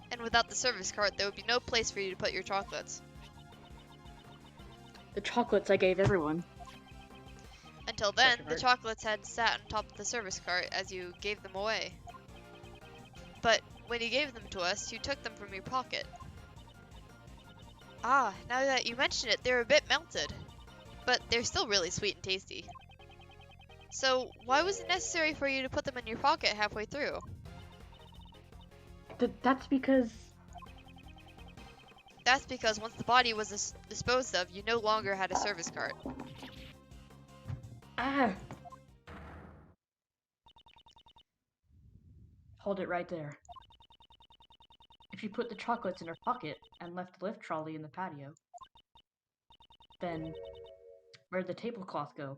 And without the service cart, there would be no place for you to put your chocolates. The chocolates I gave everyone. Until then, the chocolates had sat on top of the service cart as you gave them away. But when you gave them to us, you took them from your pocket. Ah, now that you mention it, they're a bit melted. But they're still really sweet and tasty. So, why was it necessary for you to put them in your pocket halfway through? That's because... That's because once the body was disposed of, you no longer had a service card. Ah! Hold it right there. If you put the chocolates in her pocket and left the lift trolley in the patio, then where'd the tablecloth go?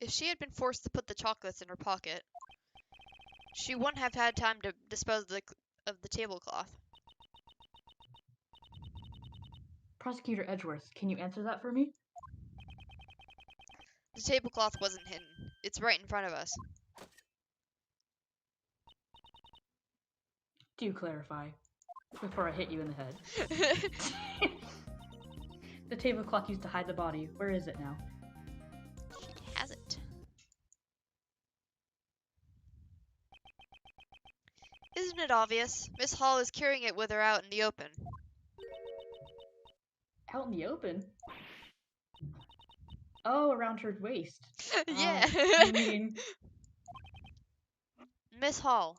If she had been forced to put the chocolates in her pocket, she wouldn't have had time to dispose of the tablecloth. Prosecutor Edgeworth, can you answer that for me? The tablecloth wasn't hidden. It's right in front of us. Do clarify, before I hit you in the head. The tablecloth used to hide the body. Where is it now? She has it. Isn't it obvious? Miss Hall is carrying it with her out in the open. Out in the open? Oh, around her waist. Yeah. You mean... Miss Hall,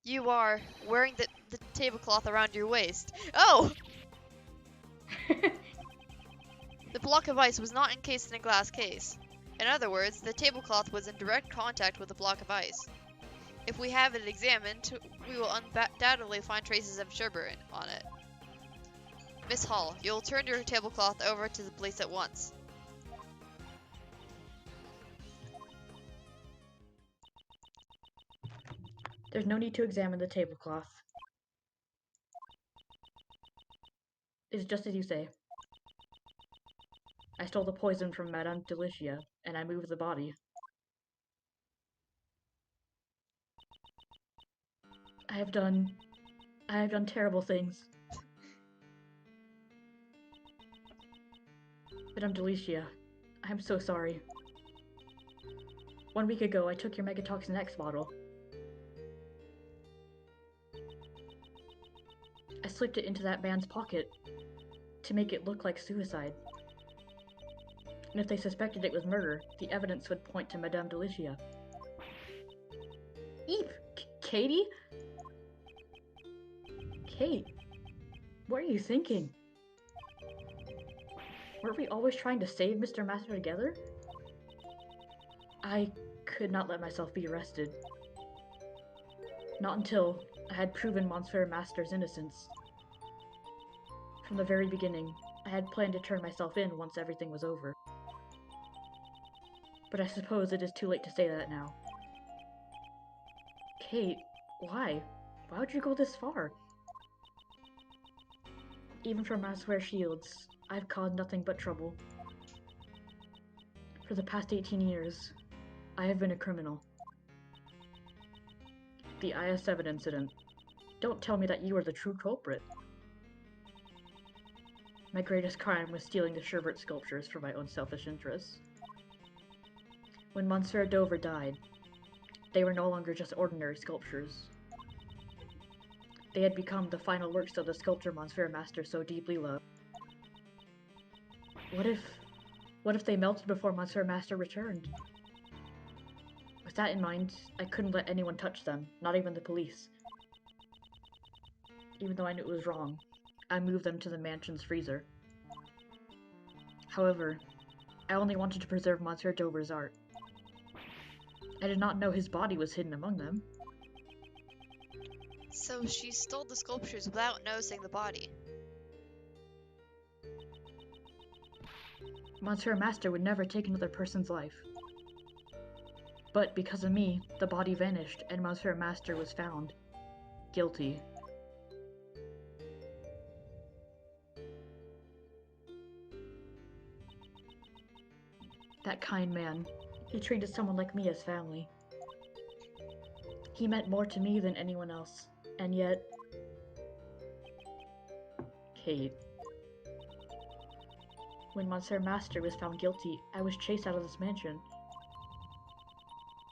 you are wearing the tablecloth around your waist. Oh! The block of ice was not encased in a glass case. In other words, the tablecloth was in direct contact with the block of ice. If we have it examined, we will undoubtedly find traces of sherbet on it. Miss Hall, you'll turn your tablecloth over to the police at once. There's no need to examine the tablecloth. It's just as you say. I stole the poison from Madame Delicia, and I moved the body. I have done terrible things. Madame Delicia, I'm so sorry. 1 week ago, I took your Megatoxin X bottle. I slipped it into that man's pocket to make it look like suicide. And if they suspected it was murder, the evidence would point to Madame Delicia. Eep! Katie? Kate, what are you thinking? Weren't we always trying to save Mr. Master together? I could not let myself be arrested. Not until I had proven Monsieur Master's innocence. From the very beginning, I had planned to turn myself in once everything was over. But I suppose it is too late to say that now. Kate, why? Why would you go this far? Even for Monsieur Shields, I've caused nothing but trouble. For the past 18 years, I have been a criminal. The IS-7 incident. Don't tell me that you are the true culprit. My greatest crime was stealing the sherbet sculptures for my own selfish interests. When Monsieur Dover died, they were no longer just ordinary sculptures. They had become the final works of the sculptor Monsieur Master so deeply loved. What if they melted before Monsieur Master returned? With that in mind, I couldn't let anyone touch them, not even the police. Even though I knew it was wrong, I moved them to the mansion's freezer. However, I only wanted to preserve Monsieur Dover's art. I did not know his body was hidden among them. So she stole the sculptures without noticing the body. Monsieur Master would never take another person's life. But because of me, the body vanished and Monsieur Master was found guilty. That kind man, he treated someone like me as family. He meant more to me than anyone else, and yet... Kate. When Monsieur Master was found guilty, I was chased out of this mansion.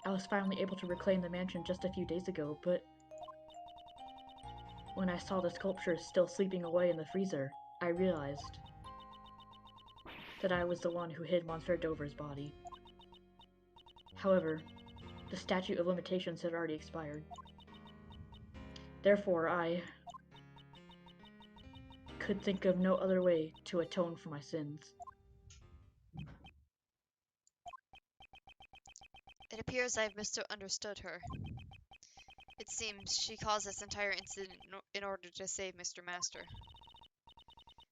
I was finally able to reclaim the mansion just a few days ago, but... when I saw the sculptures still sleeping away in the freezer, I realized that I was the one who hid Monsieur Dover's body. However, the statute of limitations had already expired. Therefore, I could think of no other way to atone for my sins. It appears I have misunderstood her. It seems she caused this entire incident in order to save Mr. Master.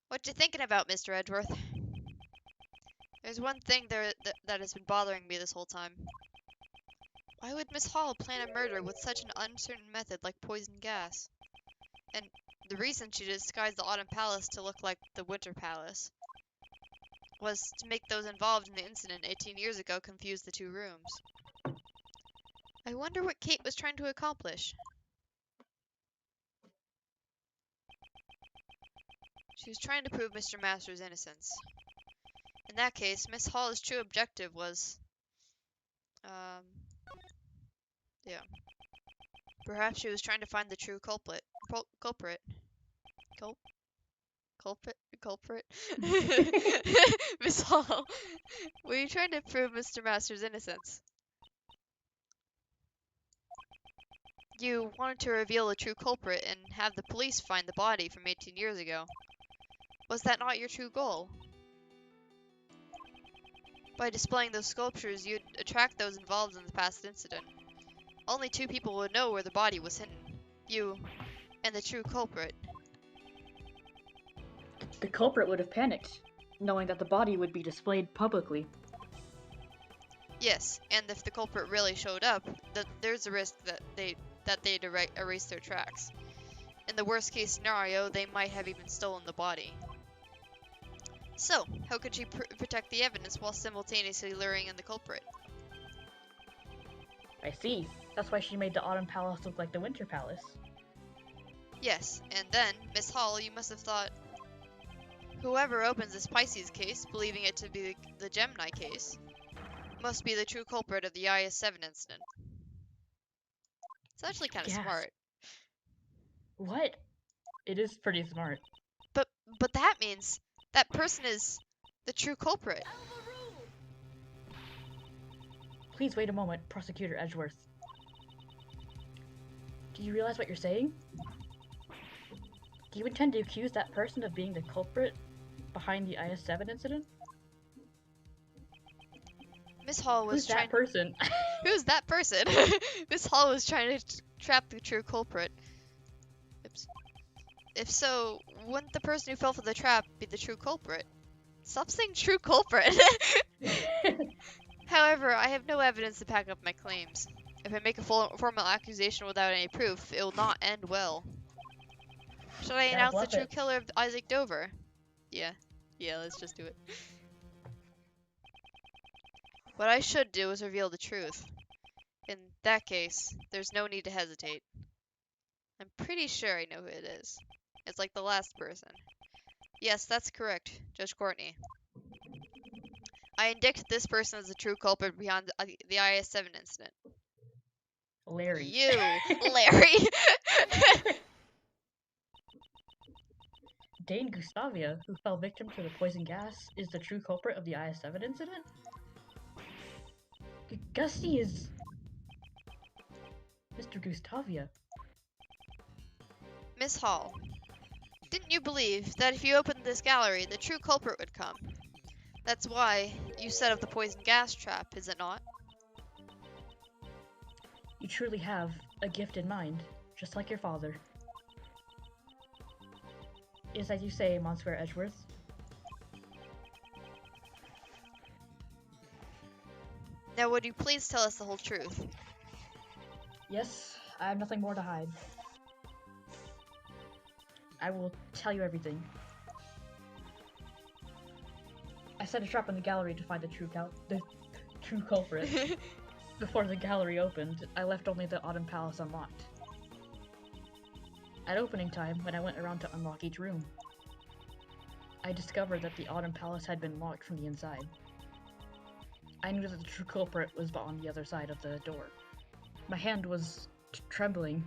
What you thinking about, Mr. Edgeworth? There's one thing that has been bothering me this whole time. Why would Miss Hall plan a murder with such an uncertain method like poison gas? And the reason she disguised the Autumn Palace to look like the Winter Palace was to make those involved in the incident 18 years ago confuse the two rooms. I wonder what Kate was trying to accomplish. She was trying to prove Mr. Master's innocence. In that case, Miss Hall's true objective was, yeah. Perhaps she was trying to find the true culprit. Culprit. Miss Hall, were you trying to prove Mr. Master's innocence? You wanted to reveal the true culprit and have the police find the body from 18 years ago. Was that not your true goal? By displaying those sculptures, you'd attract those involved in the past incident. Only two people would know where the body was hidden. You and the true culprit. The culprit would have panicked, knowing that the body would be displayed publicly. Yes, and if the culprit really showed up, there's a risk that they'd erase their tracks. In the worst case scenario, they might have even stolen the body. So, how could she protect the evidence while simultaneously luring in the culprit? I see. That's why she made the Autumn Palace look like the Winter Palace. Yes, and then, Miss Hall, you must have thought, whoever opens this Pisces case, believing it to be the Gemini case, must be the true culprit of the IS-7 incident. It's actually kind of smart. What? It is pretty smart. But that means that person is the true culprit. Please wait a moment, Prosecutor Edgeworth. Do you realize what you're saying? Do you intend to accuse that person of being the culprit behind the IS-7 incident? Miss Hall was Who's that person? Who's that person? Miss Hall was trying to trap the true culprit. Oops. If so, wouldn't the person who fell for the trap be the true culprit? Stop saying true culprit! However, I have no evidence to back up my claims. If I make a formal accusation without any proof, it will not end well. Should I announce the true killer of Isaac Dover? Yeah, let's just do it. What I should do is reveal the truth. In that case, there's no need to hesitate. I'm pretty sure I know who it is. It's like the last person. Yes, that's correct, Judge Courtney. I indict this person as the true culprit behind the IS-7 incident. Larry. You, Larry! Dane Gustavia, who fell victim to the poison gas, is the true culprit of the IS-7 incident? Gusty is... Mr. Gustavia. Miss Hall, didn't you believe that if you opened this gallery, the true culprit would come? That's why you set up the poison gas trap, is it not? You truly have a gift in mind, just like your father. Is as you say, Monsieur Edgeworth. Now would you please tell us the whole truth? Yes, I have nothing more to hide. I will tell you everything. I set a trap in the gallery to find the true culprit. Before the gallery opened, I left only the Autumn Palace unlocked. At opening time, when I went around to unlock each room, I discovered that the Autumn Palace had been locked from the inside. I knew that the true culprit was on the other side of the door. My hand was trembling.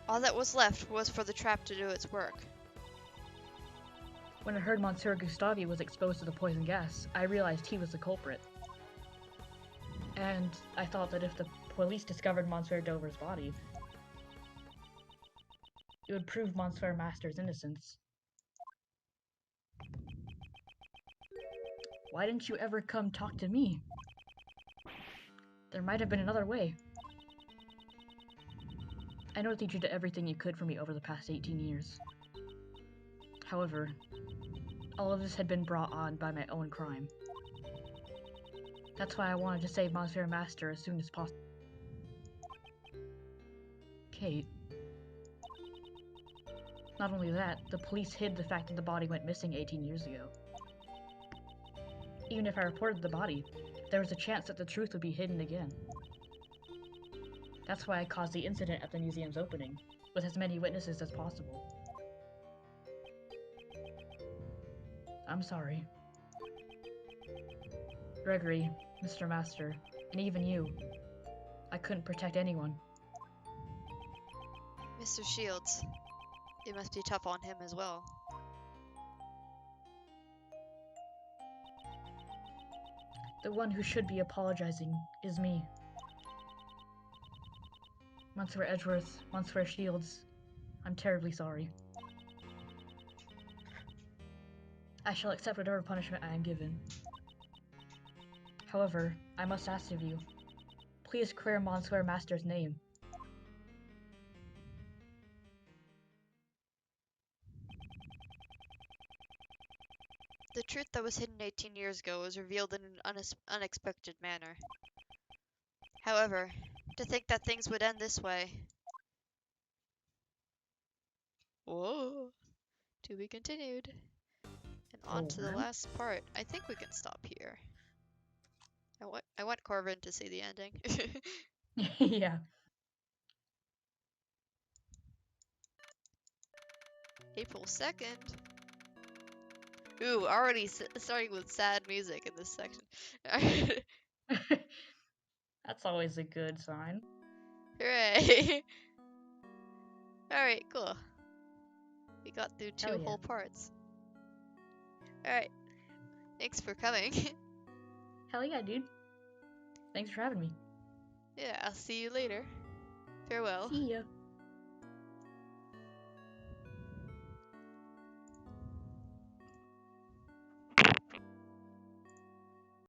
All that was left was for the trap to do its work. When I heard Monsieur Gustavi was exposed to the poison gas, I realized he was the culprit. And I thought that if the police discovered Monsieur Dover's body, it would prove Monsieur Master's innocence. Why didn't you ever come talk to me? There might have been another way. I know that you did everything you could for me over the past 18 years. However, all of this had been brought on by my own crime. That's why I wanted to save Monsieur Master as soon as possible. Kate. Not only that, the police hid the fact that the body went missing 18 years ago. Even if I reported the body, there was a chance that the truth would be hidden again. That's why I caused the incident at the museum's opening, with as many witnesses as possible. I'm sorry. Gregory, Mr. Master, and even you. I couldn't protect anyone. Mr. Shields, you must be tough on him as well. The one who should be apologizing is me. Monsieur Edgeworth, Monsieur Shields, I'm terribly sorry. I shall accept whatever punishment I am given. However, I must ask of you, please clear Monsieur Master's name. The truth that was hidden 18 years ago was revealed in an unexpected manner. However, to think that things would end this way. Whoa. To be continued. And on to the last part. I think we can stop here. I want Corvin to see the ending. Yeah. April 2nd. Ooh, already starting with sad music in this section. That's always a good sign. Hooray! Alright, cool. We got through two whole parts. Alright. Thanks for coming. Hell yeah, dude. Thanks for having me. Yeah, I'll see you later. Farewell. See ya.